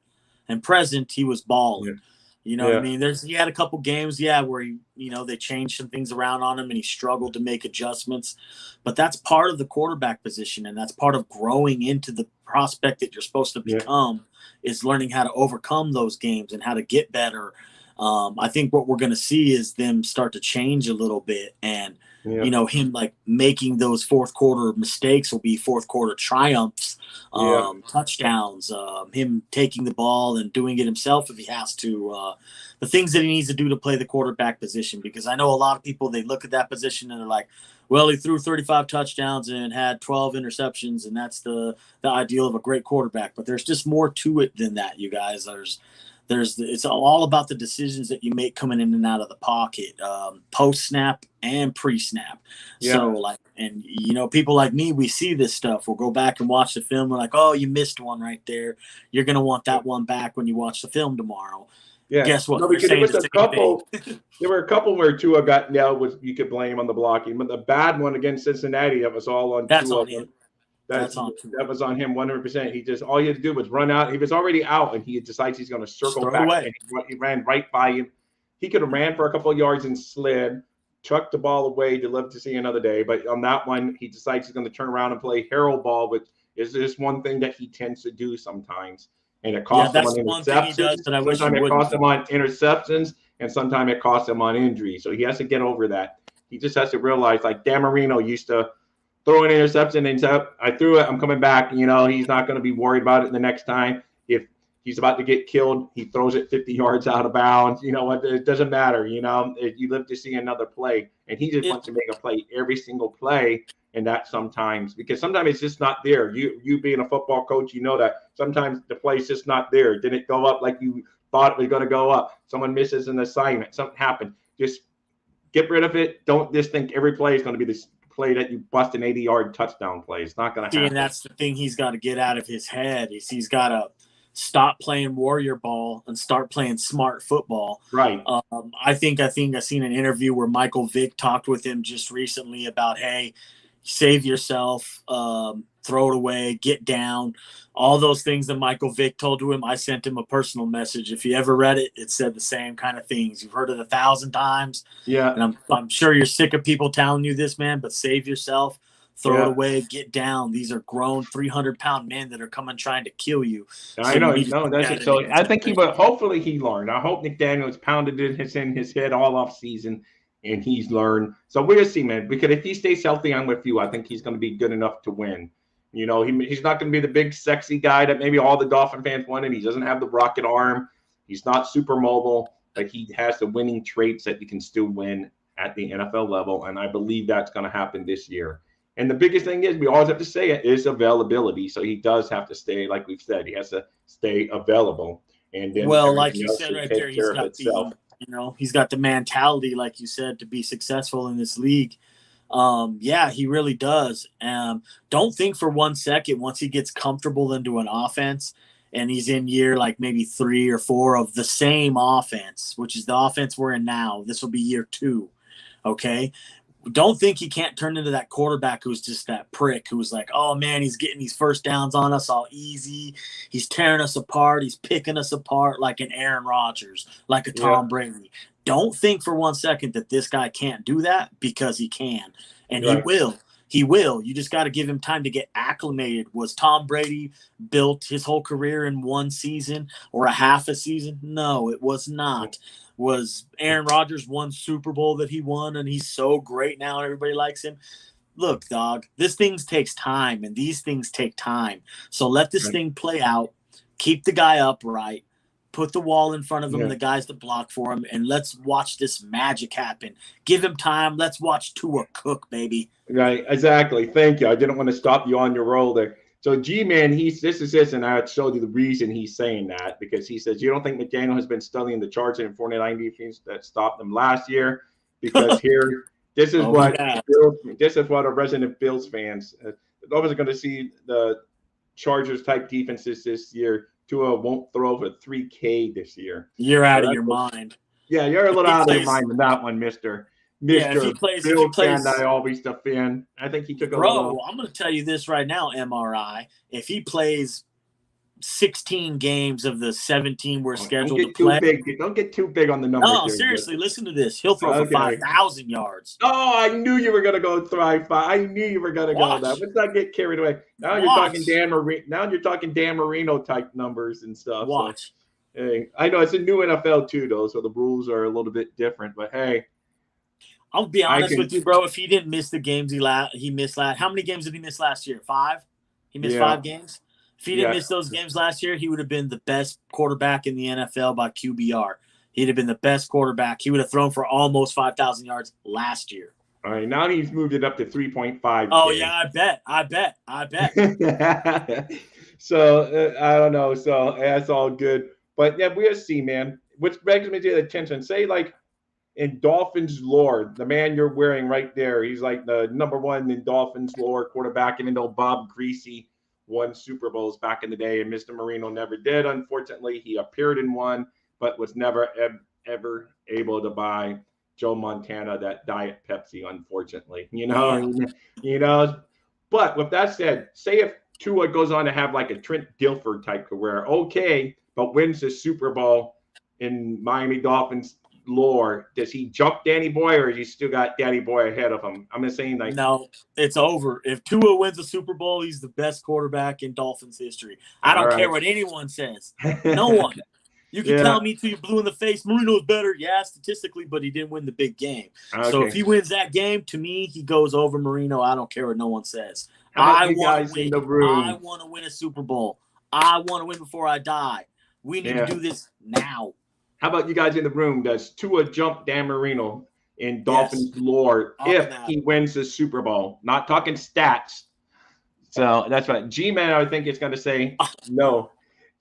and present, he was balling. You know what I mean? He had a couple games, where they changed some things around on him and he struggled to make adjustments. But that's part of the quarterback position, and that's part of growing into the prospect that you're supposed to become is learning how to overcome those games and how to get better. I think what we're going to see is them start to change a little bit, and him like making those fourth quarter mistakes will be fourth quarter triumphs, touchdowns, him taking the ball and doing it himself if he has to, the things that he needs to do to play the quarterback position. Because I know a lot of people, they look at that position and they're like, well, he threw 35 touchdowns and had 12 interceptions, and that's the ideal of a great quarterback. But there's just more to it than that, you guys. It's all about the decisions that you make coming in and out of the pocket, post snap and pre snap. So people like me, we see this stuff. We'll go back and watch the film. We're like, oh, you missed one right there. You're going to want that one back when you watch the film tomorrow. Yeah. Guess what? No, because there were a couple where Tua got nailed. You could blame on the blocking, but the bad one against Cincinnati, that was all on That's Tua. on him. That was on him 100%. He just, all he had to do was run out. He was already out, and he decides he's going to circle back. And he ran right by him. He could have ran for a couple of yards and slid, chucked the ball away to live to see another day. But on that one, he decides he's going to turn around and play hero ball, which is just one thing that he tends to do sometimes. And it costs him on interceptions. Sometimes it costs him on interceptions, and sometimes it costs him on injuries. So he has to get over that. He just has to realize, like Dan Marino used to throw an interception and say, I threw it, I'm coming back. He's not going to be worried about it the next time. If he's about to get killed, he throws it 50 yards out of bounds. You know what? It doesn't matter. You live to see another play. And he just wants to make a play every single play. And that sometimes it's just not there. You being a football coach, you know that sometimes the play's just not there. It didn't go up like you thought it was going to go up. Someone misses an assignment. Something happened. Just get rid of it. Don't just think every play is going to be this play that you bust an 80-yard touchdown play. It's not going to happen. And that's the thing he's got to get out of his head. He's got to stop playing warrior ball and start playing smart football. Right. I think I seen an interview where Michael Vick talked with him just recently about, hey, save yourself, throw it away, get down, all those things that Michael Vick told to him. I sent him a personal message. If you ever read it, it said the same kind of things. You've heard it 1,000 times. Yeah. And I'm sure you're sick of people telling you this, man, but save yourself, throw it away, get down. These are grown 300-pound men that are coming trying to kill you. I know. That's it. So I think hopefully he learned. I hope Nick Daniels pounded it in his head all off season. And he's learned. So we'll see, man. Because if he stays healthy, I'm with you. I think he's going to be good enough to win. He's not going to be the big, sexy guy that maybe all the Dolphin fans wanted. He doesn't have the rocket arm. He's not super mobile. But he has the winning traits that he can still win at the NFL level. And I believe that's going to happen this year. And the biggest thing is, we always have to say it, is availability. So he does have to stay, like we've said, he has to stay available. And then like you said right there, he's got the mentality, like you said, to be successful in this league. He really does. Don't think for 1 second, once he gets comfortable into an offense and he's in year like maybe 3 or 4 of the same offense, which is the offense we're in now. This will be year 2. Okay. Don't think he can't turn into that quarterback who's just that prick who's like, oh man, he's getting these first downs on us all easy. He's tearing us apart. He's picking us apart like an Aaron Rodgers, like a Tom Brady. Don't think for 1 second that this guy can't do that, because he can. And he will. He will. You just got to give him time to get acclimated. Was Tom Brady built his whole career in 1 season or a half a season? No, it was not. Was Aaron Rodgers 1 Super Bowl that he won and he's so great now and everybody likes him? Look, dog, this thing takes time, and these things take time. So let this thing play out. Keep the guy upright. Put the wall in front of him and the guys that block for him, and let's watch this magic happen. Give him time. Let's watch Tua cook, baby. Right, exactly. Thank you. I didn't want to stop you on your roll there. So, G-Man, and I showed you the reason he's saying that, because he says, you don't think McDaniel has been studying the Chargers and 49 defense that stopped them last year? Because this is what a resident Bills fans, the Dolphins are going to see the Chargers-type defenses this year. Tua won't throw for 3K this year. You're out of your mind. Yeah, you're a little out of your mind with that one, Mister. If he plays, I always defend. I think he took a little. I'm going to tell you this right now, MRI. If he plays 16 games of the 17 we're scheduled to Don't play. get too big. Don't get too big on the numbers. No, seriously, listen to this. He'll throw for 5,000 yards. Oh, I knew you were gonna go thrive. I knew you were gonna go that. Let's not get carried away. Now you're talking Dan Marino. Now you're talking Dan Marino type numbers and stuff. Watch. So, hey, I know it's a new NFL too, though, so the rules are a little bit different. But hey, I'll be honest with you, bro. If he didn't miss the games he missed last, how many games did he miss last year? 5. He missed 5 games. If he didn't miss those games last year, he would have been the best quarterback in the NFL by QBR. He'd have been the best quarterback. He would have thrown for almost 5,000 yards last year. All right, now he's moved it up to 3.5. Oh, yeah, I bet. So, I don't know. So, that's all good. But, yeah, we'll see, man. Which begs me to the attention. Say, like, in Dolphins lore, the man you're wearing right there, he's like the number one in Dolphins lore quarterback, even though Bob Greasy won Super Bowls back in the day, and Mr. Marino never did. Unfortunately, he appeared in one, but was never, ever able to buy Joe Montana that Diet Pepsi, unfortunately. You know. But with that said, say if Tua goes on to have like a Trent Dilfer type career, okay, but wins the Super Bowl in Miami Dolphins lore, does he jump Danny Boy, or has he still got Danny Boy ahead of him? I'm just saying, like, no, it's over. If Tua wins the Super Bowl, he's the best quarterback in Dolphins history. I don't care what anyone says. No one. You can tell me till you're blue in the face, Marino's better. Yeah, statistically, but he didn't win the big game. Okay. So if he wins that game, to me, he goes over Marino. I don't care what no one says. I want to win. I want to win a Super Bowl. I want to win before I die. We need to do this now. How about you guys in the room? Does Tua jump Dan Marino in Dolphins lore if he wins the Super Bowl? Not talking stats. So that's right. G-Man, I would think, is going to say no.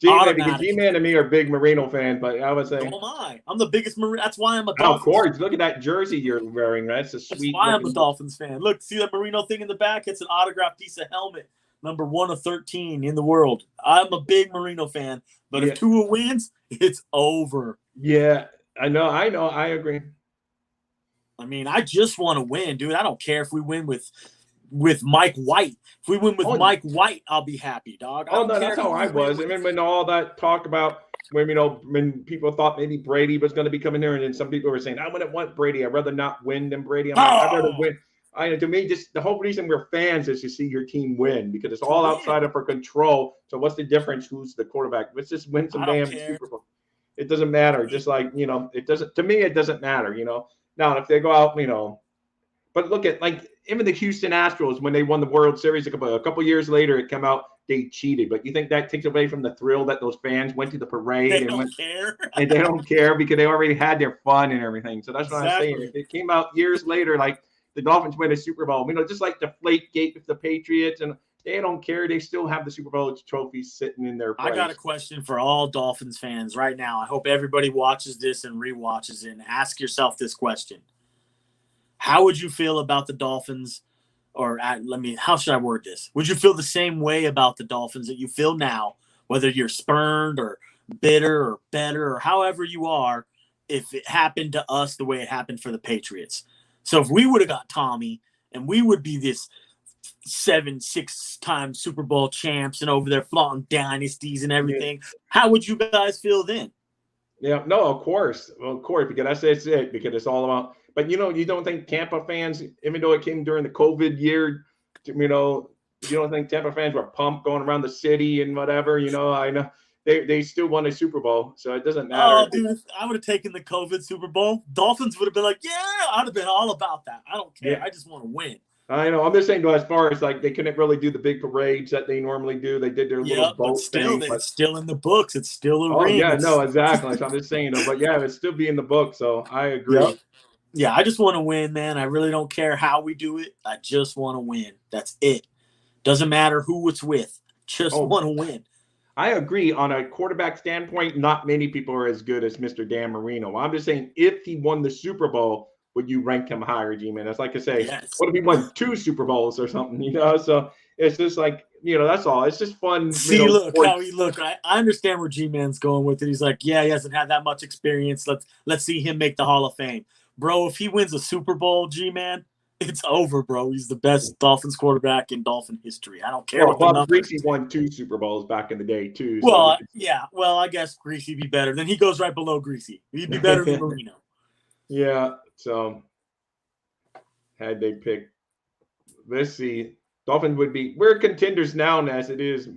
G-Man, because G-Man and me are big Marino fans, but I would say. So am I. I'm the biggest Marino. That's why I'm a Dolphins. Of course. Look at that jersey you're wearing. That's a sweet. That's why I'm a Dolphins fan. Look, see that Marino thing in the back? It's an autographed piece of helmet. Number 1 of 13 in the world. I'm a big Marino fan, but if Tua wins, it's over. Yeah, I know. I agree. I mean, I just want to win, dude. I don't care if we win with Mike White. If we win with Mike White, I'll be happy, dog. That's how I was. I mean, when all that talk about when people thought maybe Brady was going to be coming here, and then some people were saying, I wouldn't want Brady. I'd rather not win than Brady. I'd rather win. To me, just the whole reason we're fans is to see your team win, because it's all outside of our control. So what's the difference? Who's the quarterback? Let's just win some damn Super Bowl. It doesn't matter. Just like, it doesn't, to me, it doesn't matter, Now, if they go out, but look at, like, even the Houston Astros, when they won the World Series a couple years later, it came out they cheated. But you think that takes away from the thrill that those fans went to the parade and they don't care because they already had their fun and everything. So that's what I'm saying. If it came out years later, like the Dolphins win a Super Bowl, just like the Deflategate with the Patriots, and they don't care. They still have the Super Bowl trophies sitting in their place. I got a question for all Dolphins fans right now. I hope everybody watches this and rewatches it, and ask yourself this question. How would you feel about the Dolphins? Or how should I word this? Would you feel the same way about the Dolphins that you feel now, whether you're spurned or bitter or better or however you are, if it happened to us the way it happened for the Patriots? So if we would have got Tommy and we would be this 6-time Super Bowl champs and over there flaunting dynasties and everything, how would you guys feel then? Yeah, no, of course, because that's it, because it's all about. But you don't think Tampa fans, even though it came during the COVID year, you don't think Tampa fans were pumped going around the city and whatever. I know they still won a Super Bowl, so it doesn't matter. Oh, dude, I would have taken the COVID Super Bowl. Dolphins would have been like, yeah, I'd have been all about that. I don't care. Yeah. I just want to win. I know. I'm just saying, though, as far as like they couldn't really do the big parades that they normally do. They did their little boat thing. It's still in the books. It's still a ring. Yeah, no, exactly. So I'm just saying, though, but yeah, it'd still be in the book. So I agree. Yep. Yeah, I just want to win, man. I really don't care how we do it. I just want to win. That's it. Doesn't matter who it's with. Just want to win. I agree. On a quarterback standpoint, not many people are as good as Mr. Dan Marino. I'm just saying, if he won the Super Bowl, would you rank him higher, G-Man? That's like I say, what if he won 2 Super Bowls or something, So it's just like, that's all. It's just fun. See, how he look. I understand where G-Man's going with it. He's like, he hasn't had that much experience. Let's see him make the Hall of Fame. Bro, if he wins a Super Bowl, G-Man, It's over, bro. He's the best Dolphins quarterback in Dolphin history. I don't care Well, what the Bob numbers Greasy say. won 2 Super Bowls back in the day too. Well, yeah. Well, I guess Greasy be better. Then he goes right below Greasy. He'd be better than Marino. Yeah. So had they picked, let's see, Dolphins would be. We're contenders now, as it is.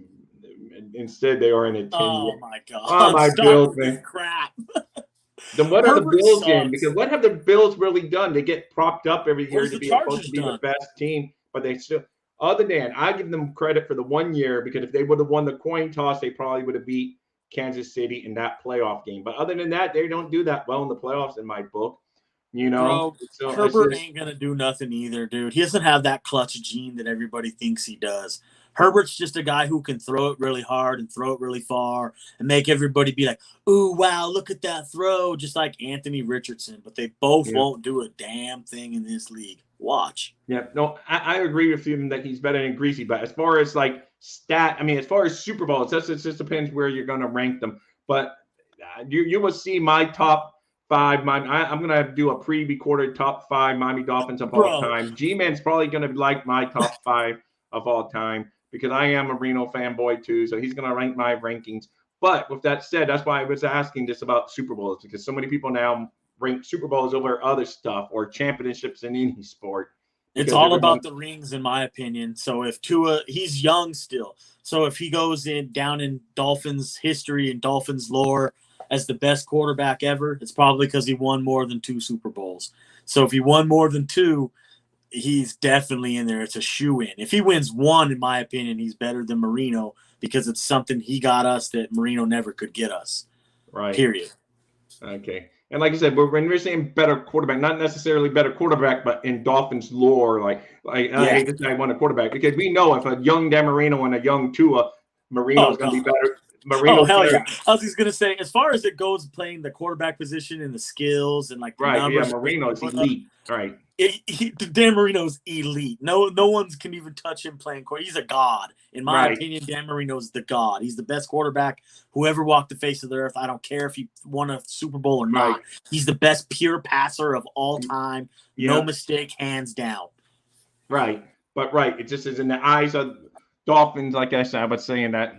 Instead, they are in a 10-year. Oh my God! Oh my Stop Bills, with this man. crap. Then what are the Herbert Bills in? sucks. Because what have the Bills really done? They get propped up every year What's to the be supposed to Chargers be the done? best team, but they still. Other than I give them credit for the 1 year because if they would have won the coin toss, they probably would have beat Kansas City in that playoff game. But other than that, they don't do that well in the playoffs in my book. You know, Bro, so it's Herbert just ain't gonna do nothing either, dude. He doesn't have that clutch gene that everybody thinks he does. Herbert's just a guy who can throw it really hard and throw it really far and make everybody be like, "Ooh, wow, look at that throw," just like Anthony Richardson. But they both yeah. won't do a damn thing in this league. Watch. Yeah, no, I agree with him that he's better than Greasy. But as far as like as far as Super Bowls, it just depends where you're going to rank them. But you will see my top 5. I'm going to do a pre-recorded top 5 Miami Dolphins of all Bro, time. G-Man's probably going to like my top 5 of all time because I am a Reno fanboy too. So he's going to rank my rankings. But with that said, that's why I was asking this about Super Bowls because so many people now rank Super Bowls over other stuff or championships in any sport. it's Because all everyone, about the rings, in my opinion. So if Tua, he's young still. So if he goes in down in Dolphins history and Dolphins lore as the best quarterback ever, it's probably because he won more than 2 Super Bowls. So if he won more than 2, he's definitely in there. It's a shoe-in. If he wins 1, in my opinion, he's better than Marino because it's something he got us that Marino never could get us. right? Period. Okay. And like I said, when we're saying better quarterback, not necessarily better quarterback, but in Dolphins lore, Yeah. hey, this guy won a quarterback because we know if a young Dan Marino and a young Tua, Marino's going to be God. better. Oh, Marino's hell better. yeah. I was just going to say, as far as it goes playing the quarterback position and the skills and like the Right. Yeah. numbers. Marino's elite. Right. Dan Marino's elite. No one can even touch him playing quarterback. He's a god. In my Right. opinion, Dan Marino's the god. He's the best quarterback who ever walked the face of the earth. I don't care if he won a Super Bowl or not. Right. He's the best pure passer of all time. Yeah. No mistake, hands down. Right. But right. It just is in the eyes of Dolphins, like I said, I was saying that.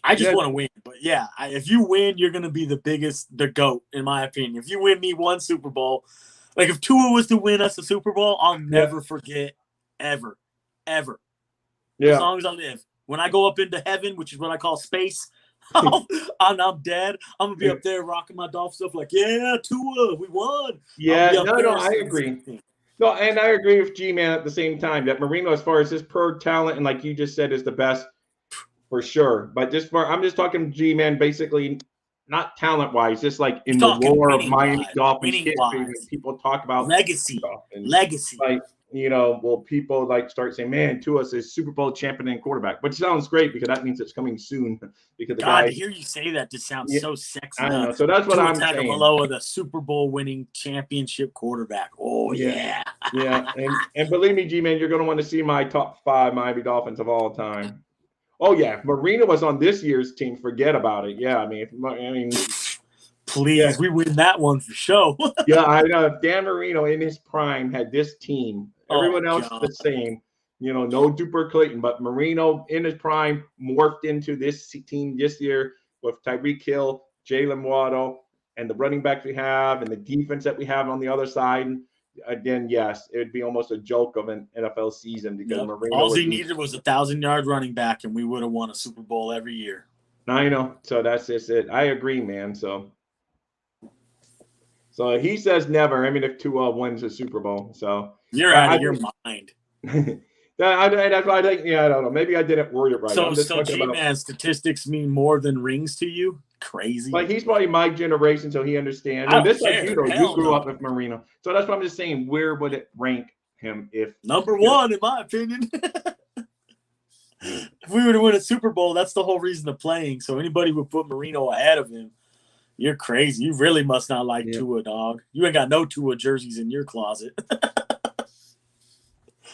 I just Yeah. want to win. But yeah, if you win, you're going to be the GOAT, in my opinion. If you win me 1 Super Bowl, like if Tua was to win us a Super Bowl, I'll never forget, ever. As long as I live. When I go up into heaven, which is what I call space, I'm dead. I'm going to be up there rocking my Dolph stuff like, yeah, Tua, we won. Yeah, I agree. No, and I agree with G-Man at the same time that Marino, as far as his per talent, and like you just said, is the best for sure. But I'm just talking G-Man basically, not talent-wise, just like in the lore of Miami Dolphins history when people talk about legacy. Like, will people like start saying, man, Tua's a Super Bowl champion and quarterback, which sounds great because that means it's coming soon. Because the guy, to hear you say that just sounds so sexy. I know. So that's what I'm saying. Tagovailoa, the Super Bowl winning championship quarterback. Oh yeah. Yeah. And believe me, G-Man, you're going to want to see my top 5 Miami Dolphins of all time. Oh yeah, Marino was on this year's team. Forget about it. Yeah, I mean, please, we win that one for sure. Yeah, I know. If Dan Marino in his prime had this team, everyone else the same. No Duper Clayton, but Marino in his prime morphed into this team this year with Tyreek Hill, Jalen Waddle, and the running backs we have, and the defense that we have on the other side. Again, yes, it would be almost a joke of an NFL season because Marino. All he needed was a 1,000-yard running back, and we would have won a Super Bowl every year. I know. So that's just it. I agree, man. So he says never. I mean, if Tua wins a Super Bowl, so you're out of your mind. That's why I think. Yeah, I don't know. Maybe I didn't word it right. So G-Man, statistics mean more than rings to you? Crazy. Like he's probably my generation, so he understands. And this like you grew up with Marino, so that's why I'm just saying. Where would it rank him if number 1, in my opinion? If we were to win a Super Bowl, that's the whole reason of playing. So anybody would put Marino ahead of him. You're crazy. You really must not like Tua, dog. You ain't got no Tua jerseys in your closet.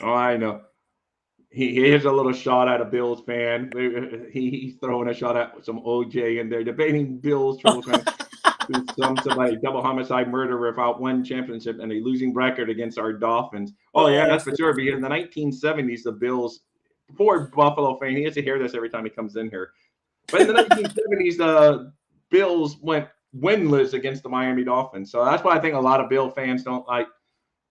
Oh, I know. Here's a little shot at a Bills fan. He's throwing a shot at some OJ, and they're debating Bills. who's somebody double homicide murder without one championship and a losing record against our Dolphins. Oh yeah, that's for sure. Because in the 1970s, the Bills, poor Buffalo fan, he has to hear this every time he comes in here. But in the 1970s, the Bills went winless against the Miami Dolphins. So that's why I think a lot of Bill fans don't like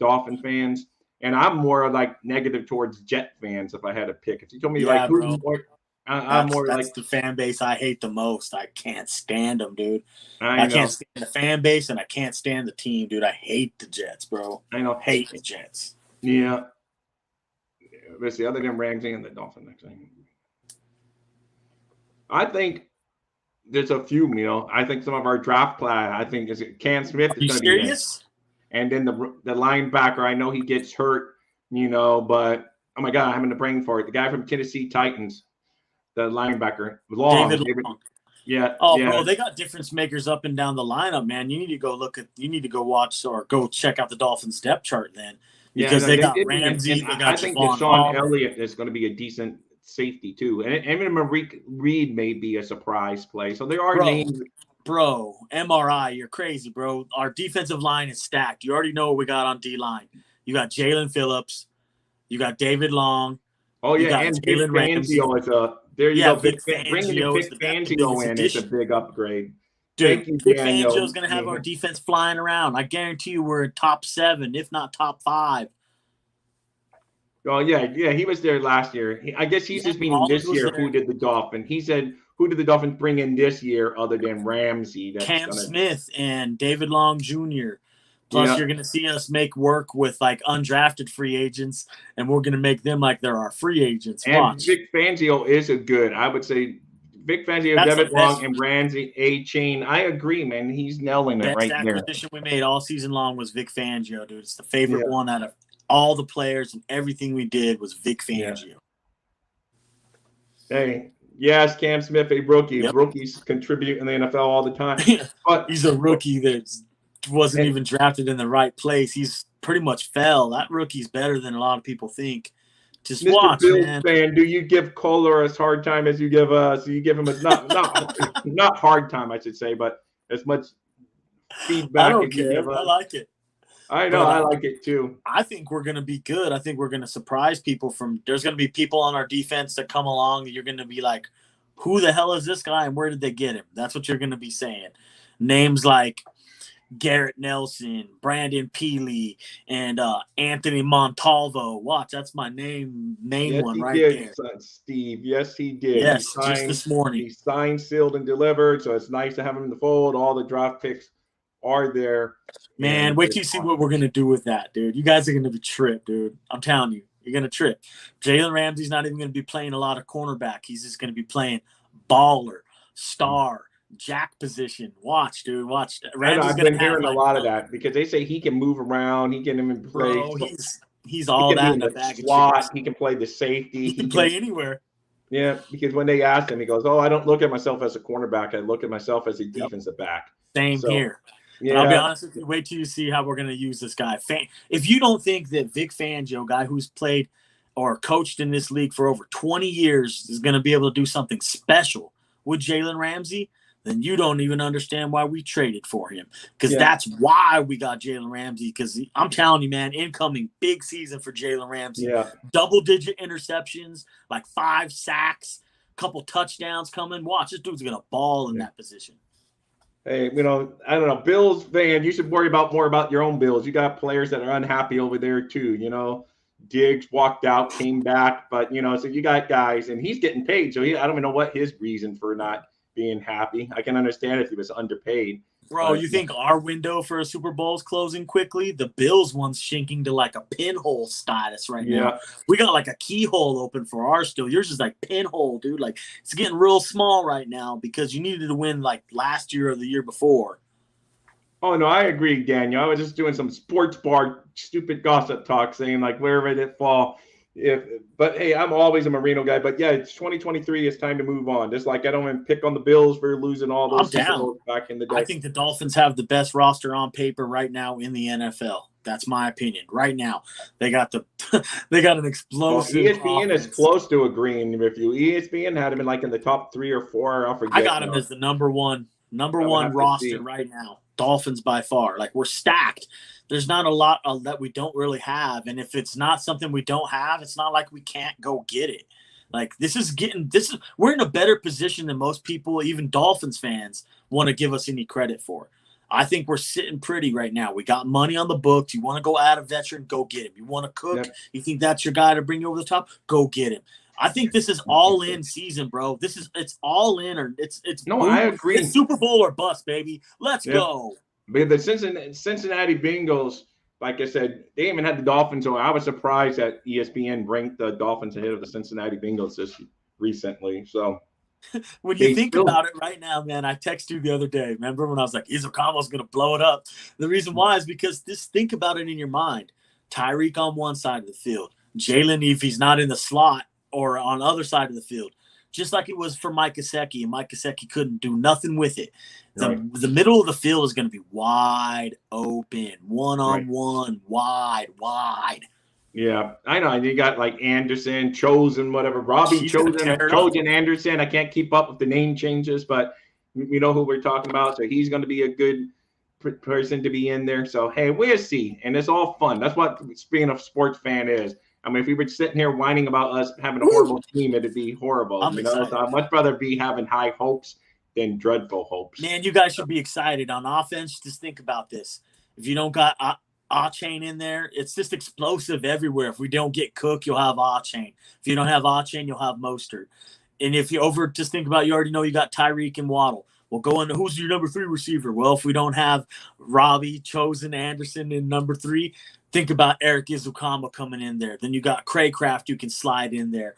Dolphin fans. And I'm more like negative towards Jet fans if I had to pick. If you told me like who's more, I'm more that's like the fan base I hate the most. I can't stand them, dude. I can't stand the fan base and I can't stand the team, dude. I hate the Jets, bro. I know. Hate the Jets. Yeah. Let's see, other than Ramsey and the Dolphins next thing. I think there's a few, I think some of our draft class, I think is it Cam Smith is going to be serious? And then the linebacker, I know he gets hurt, but oh my God, I'm having the brain for it. The guy from Tennessee Titans, the linebacker, David Long. Yeah. Oh, yeah. Bro, they got difference makers up and down the lineup, man. You need to go watch or go check out the Dolphins depth chart then. Because they got Ramsey, they got I think Deshaun Elliott is going to be a decent safety too. And even Malik Reed may be a surprise play. So there are names. Bro, MRI, you're crazy, bro. Our defensive line is stacked. You already know what we got on D-line. You got Jalen Phillips. You got David Long. Oh, yeah, and Vic Fangio is a – there you go. Bringing Vic Fangio in is a big upgrade. Dude, Vic Fangio is going to have our defense flying around. I guarantee you we're in top 7, if not top 5. Oh, yeah, he was there last year. I guess he's just meaning this year who did the Dolphins. He said – who did the Dolphins bring in this year other than Ramsey? Cam Smith and David Long Jr. Plus, you're going to see us make work with like undrafted free agents, and we're going to make them like they're our free agents. And Vic Fangio is a good, I would say, Vic Fangio, David Long, and Ramsey A-Chain. I agree, man. He's nailing it right there. Best acquisition we made all season long was Vic Fangio, dude. It's the favorite one out of all the players, and everything we did was Vic Fangio. Hey. Yes, Cam Smith, a rookie. Yep. Rookies contribute in the NFL all the time. But he's a rookie that wasn't even drafted in the right place. He's pretty much fell. That rookie's better than a lot of people think. Just Mr. watch, Bills man. Fan, do you give Kohler as hard time as you give us? You give him a not hard time, I should say, but as much feedback. I don't care. I like it. I know. I like it too. I think we're going to be good. I think we're going to surprise people. There's going to be people on our defense that come along that you're going to be like, who the hell is this guy and where did they get him? That's what you're going to be saying. Names like Garrett Nelson, Brandon Peely, and Anthony Montalvo. Watch, that's my main one right there. Steve. Yes, he did. Yes, just this morning. He signed, sealed, and delivered. So it's nice to have him in the fold. All the draft picks are there. Man, wait till you see what we're going to do with that, dude. You guys are going to be tripped, dude. I'm telling you. You're going to trip. Jalen Ramsey's not even going to be playing a lot of cornerback. He's just going to be playing baller, star, jack position. Watch, dude. Watch. I've been hearing a lot of that because they say he can move around. He can even play. Bro, he's all that in a bag of chips. He can play the safety. He can play anywhere. Yeah, because when they asked him, he goes, I don't look at myself as a cornerback. I look at myself as a defensive back. Same here. Yeah. And I'll be honest with you, wait till you see how we're going to use this guy. If you don't think that Vic Fangio, guy who's played or coached in this league for over 20 years, is going to be able to do something special with Jalen Ramsey, then you don't even understand why we traded for him. Because that's why we got Jalen Ramsey. Because I'm telling you, man, incoming big season for Jalen Ramsey. Yeah. Double-digit interceptions, like 5 sacks, couple touchdowns coming. Watch, this dude's going to ball in that position. Hey, I don't know, Bills fan, you should worry more about your own Bills. You got players that are unhappy over there too, Diggs walked out, came back, but, so you got guys, and he's getting paid, so I don't even know what his reason for not being happy. I can understand if he was underpaid. Bro, you think our window for a Super Bowl is closing quickly? The Bills one's shinking to like a pinhole status right now. We got like a keyhole open for ours still. Yours is like pinhole, dude. Like it's getting real small right now because you needed to win like last year or the year before. Oh, no, I agree, Daniel. I was just doing some sports bar stupid gossip talk saying like where would it fall? But hey, I'm always a Marino guy. But yeah, it's 2023. It's time to move on. Just like I don't even pick on the Bills for losing all those back in the day. I think the Dolphins have the best roster on paper right now in the NFL. That's my opinion. Right now, they got an explosive. ESPN offense. Is close to agreeing with you. ESPN had him in like in the top 3 or 4. I forget. I got him as the number 1 Number I would one have to roster see. right now. Dolphins by far. Like, we're stacked. There's not a lot that we don't really have. And if it's not something we don't have, it's not like we can't go get it. Like, we're in a better position than most people, even Dolphins fans, want to give us any credit for. I think we're sitting pretty right now. We got money on the books. You want to go add a veteran, go get him. You want to cook, Yep. you think that's your guy to bring you over the top, go get him. I think this is all in season, bro. It's all in, or it's No, boom. I agree. It's Super Bowl or bust, baby. Let's Yep. go. But the Cincinnati Bengals, like I said, they even had the Dolphins on. I was surprised that ESPN ranked the Dolphins ahead of the Cincinnati Bengals this recently. So when you they think still- about it right now, man, I texted you the other day. Remember when I was like, Izukamo's going to blow it up? The reason why is because just think about it in your mind. Tyreek on one side of the field. Jalen, if he's not in the slot or on the other side of the field. Just like it was for Mike Gesicki, and Mike Gesicki couldn't do nothing with it. The middle of the field is going to be wide open, one-on-one, wide. Yeah, I know. And you got like Anderson, Chosen, whatever. Robbie She's gonna Chosen, tear it Trojan Anderson. I can't keep up with the name changes, but you know who we're talking about. So he's going to be a good person to be in there. So, hey, we'll see. And it's all fun. That's what being a sports fan is. I mean, if we were sitting here whining about us having a horrible team, it'd be horrible. I'm excited. So I'd much rather be having high hopes than dreadful hopes. Man, you guys should be excited. On offense, just think about this. If you don't got A-Chain in there, it's just explosive everywhere. If we don't get Cook, you'll have A-Chain. If you don't have A-Chain, you'll have Mostert. And if you just think about, you already know you got Tyreek and Waddle. Well, go into who's your number 3 receiver? Well, if we don't have Robbie, Chosen, Anderson in number 3, think about Eric Izukama coming in there. Then you got Craycraft you can slide in there.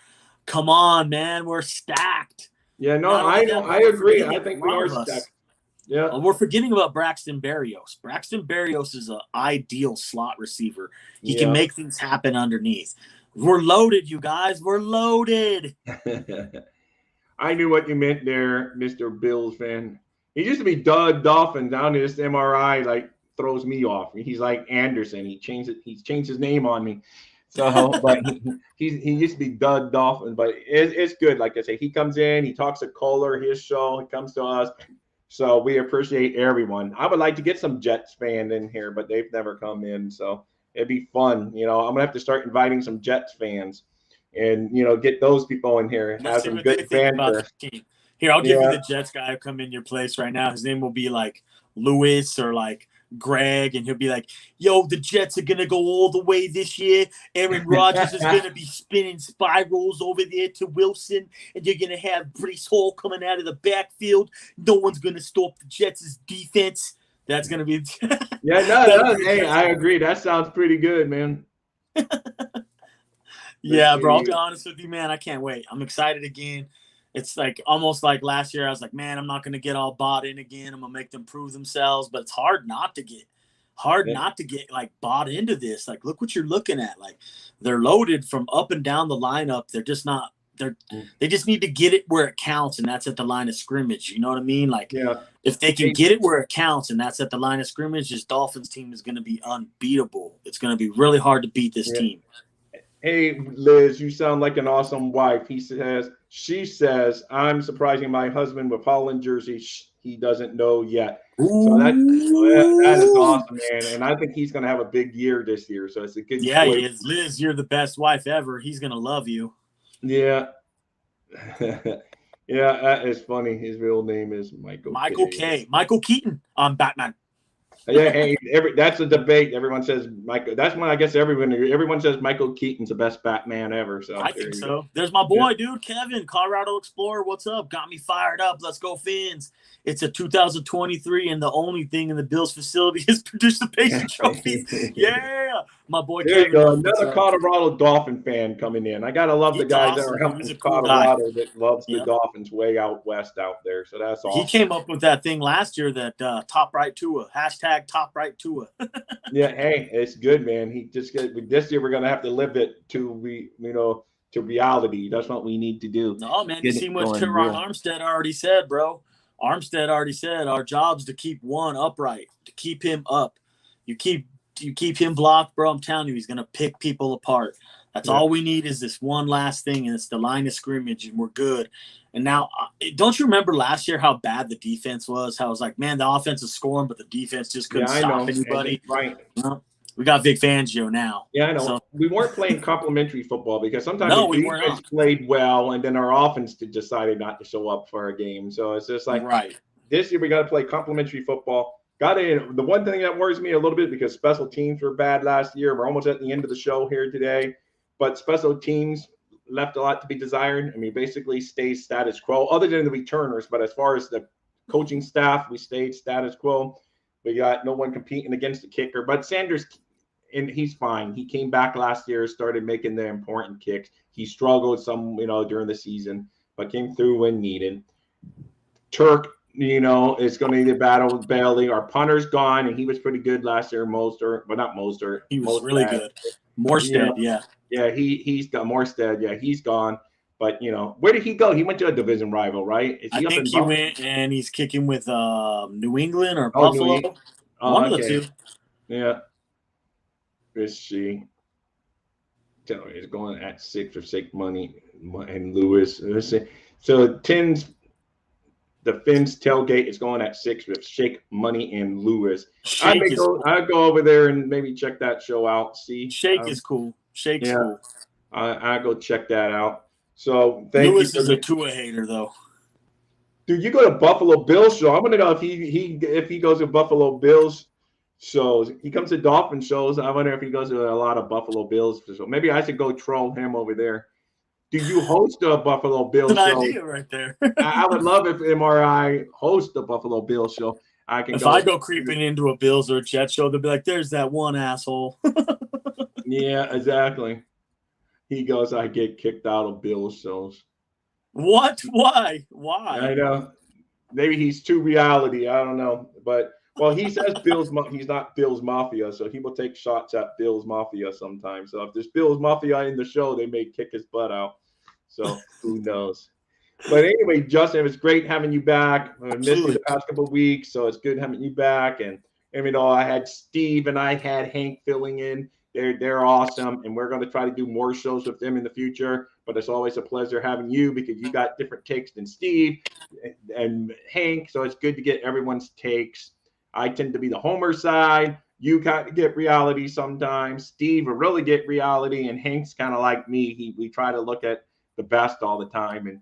Come on, man. We're stacked. Yeah, no, I agree. I think we are stacked. Yeah. We're forgetting about Braxton Berrios. Braxton Berrios is an ideal slot receiver. He can make things happen underneath. We're loaded, you guys. We're loaded. I knew what you meant there, Mr. Bills fan. He used to be Doug Dolphin down in this MRI, like throws me off. He's like Anderson. He's changed his name on me. So, but he used to be Doug Dolphin, but it's good. Like I say, he comes in, he talks to Kohler, his show, he comes to us. So we appreciate everyone. I would like to get some Jets fan in here, but they've never come in. So it'd be fun. I'm gonna have to start inviting some Jets fans, and get those people in here and have some good banter. Here, I'll give you the Jets guy who come in your place right now. His name will be like Lewis or like Greg, and he'll be like, yo, the Jets are going to go all the way this year. Aaron Rodgers is going to be spinning spirals over there to Wilson, and you're going to have Breece Hall coming out of the backfield. No one's going to stop the Jets' defense. That's going to be Hey, I agree. That sounds pretty good, man. Yeah, bro, I'll be honest with you, man. I can't wait. I'm excited again. It's like almost like last year. I was like, man, I'm not going to get all bought in again. I'm going to make them prove themselves. But it's hard not to get like bought into this. Like, look what you're looking at. Like, they're loaded from up and down the lineup. They're just not – they just need to get it where it counts, and that's at the line of scrimmage. You know what I mean? Like, if they can get it where it counts, and that's at the line of scrimmage, this Dolphins team is going to be unbeatable. It's going to be really hard to beat this team. Hey, Liz, you sound like an awesome wife. She says, I'm surprising my husband with Holland jersey. He doesn't know yet. So that is awesome, man. And I think he's going to have a big year this year. So it's a good Yeah, choice. he is. Liz, you're the best wife ever. He's going to love you. Yeah. Yeah, that is funny. His real name is Michael K. Michael Keaton on Batman. Yeah, hey, that's a debate. Everyone says Michael. That's when I guess everyone says Michael Keaton's the best Batman ever. So I think so. Go. There's my boy, dude, Kevin, Colorado Explorer. What's up? Got me fired up. Let's go, Fins. It's a 2023, and the only thing in the Bills facility is participation trophies. Yeah, my boy. There Kevin, you go. Another Colorado Dolphin fan coming in. I gotta love the guys that are helping Colorado that loves the Dolphins way out west out there. So that's awesome. He came up with that thing last year, that top right Tua, # top right Tua. Yeah, hey, it's good, man. This year we're gonna have to live it to reality. That's what we need to do. No, man, you see what Teron Armstead already said, bro. Armstead already said our job's to keep one upright, to keep him up. You keep him blocked, bro. I'm telling you, he's gonna pick people apart. That's all we need is this one last thing, and it's the line of scrimmage, and we're good. And now, don't you remember last year how bad the defense was? How it was like, man, the offense is scoring, but the defense just couldn't stop anybody. Right. Well, we got Vic Fangio now. Yeah, I know. So, we weren't playing complimentary football because sometimes No, the defense played well, and then our offense decided not to show up for a game. So it's just like this year we got to play complimentary football. The one thing that worries me a little bit because special teams were bad last year. We're almost at the end of the show here today, but special teams left a lot to be desired. I mean, basically stays status quo other than the returners. But as far as the coaching staff, we stayed status quo. We got no one competing against the kicker, but Sanders, and he's fine. He came back last year, started making the important kicks. He struggled some, during the season, but came through when needed. Turk, is going to need a battle with Bailey. Our punter's gone, and he was pretty good last year. Not Mostert. He was really good. Morstead, yeah. Yeah, he's got Morstead. Yeah, he's gone. But, where did he go? He went to a division rival, right? I think he went, and he's kicking with New England or Buffalo. One of the two. Yeah. Let's see. Tell me, he's going at 6 for Shake Money and Lewis. Let's see. So the Finns tailgate is going at 6 with Shake Money and Lewis. I'd go over there and maybe check that show out. See, Shake is cool. Shake's cool. I'll go check that out. So Lewis is a Tua hater, though. Dude, you go to Buffalo Bills show. I'm gonna know if he goes to Buffalo Bills shows. He comes to Dolphin shows. I wonder if he goes to a lot of Buffalo Bills shows. Maybe I should go troll him over there. Do you host a Buffalo Bills show? That's an idea right there. I would love if MRI hosts the Buffalo Bills show. I go creeping into a Bills or a Jets show, they'll be like, "There's that one asshole." Yeah, exactly. He goes, I get kicked out of Bills shows. What? Why? I know. Maybe he's too reality. I don't know. But, he says he's not Bills Mafia, so he will take shots at Bills Mafia sometimes. So if there's Bills Mafia in the show, they may kick his butt out. So who knows? But anyway, Justin, it was great having you back. I missed you the past couple of weeks, so it's good having you back. And I had Steve and I had Hank filling in. They're awesome, and we're going to try to do more shows with them in the future. But it's always a pleasure having you because you got different takes than Steve and Hank, so it's good to get everyone's takes. I tend to be the Homer side. You kind of get reality sometimes. Steve will really get reality, and Hank's kind of like me. We try to look at the best all the time and,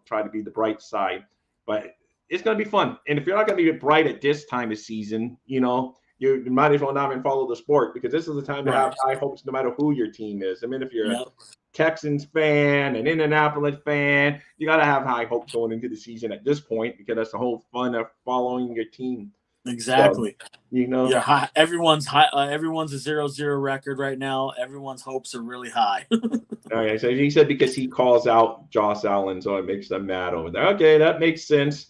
try to be the bright side. But it's going to be fun. And if you're not going to be bright at this time of season, you might as well not even follow the sport because this is the time to have high hopes no matter who your team is. I mean, if you're a Texans fan, an Indianapolis fan, you got to have high hopes going into the season at this point because that's the whole fun of following your team. Exactly. So, everyone's high. Everyone's a 0-0 record right now. Everyone's hopes are really high. Okay, so he said because he calls out Josh Allen, so it makes them mad over there. Okay, that makes sense.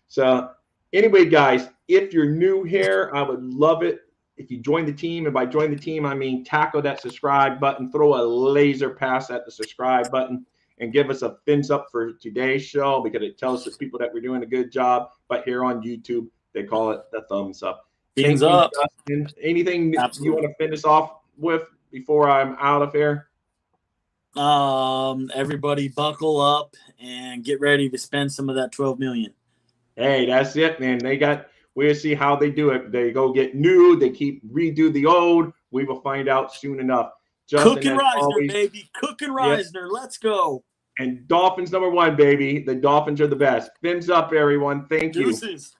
So anyway, guys, if you're new here, I would love it if you join the team. And by join the team, I mean tackle that subscribe button, throw a laser pass at the subscribe button, and give us a thumbs up for today's show because it tells the people that we're doing a good job. But here on YouTube, they call it the thumbs up. Thumbs up. Justin, anything Absolutely. you want to finish off with before I'm out of here? Everybody buckle up and get ready to spend some of that $12 million. Hey, that's it, man. We'll see how they do it. They go get new. They redo the old. We will find out soon enough. Justin, Cook and Reisner, baby. Cook and Reisner. Let's go. And Dolphins #1, baby. The Dolphins are the best. Fins up, everyone. Thank you. Deuces.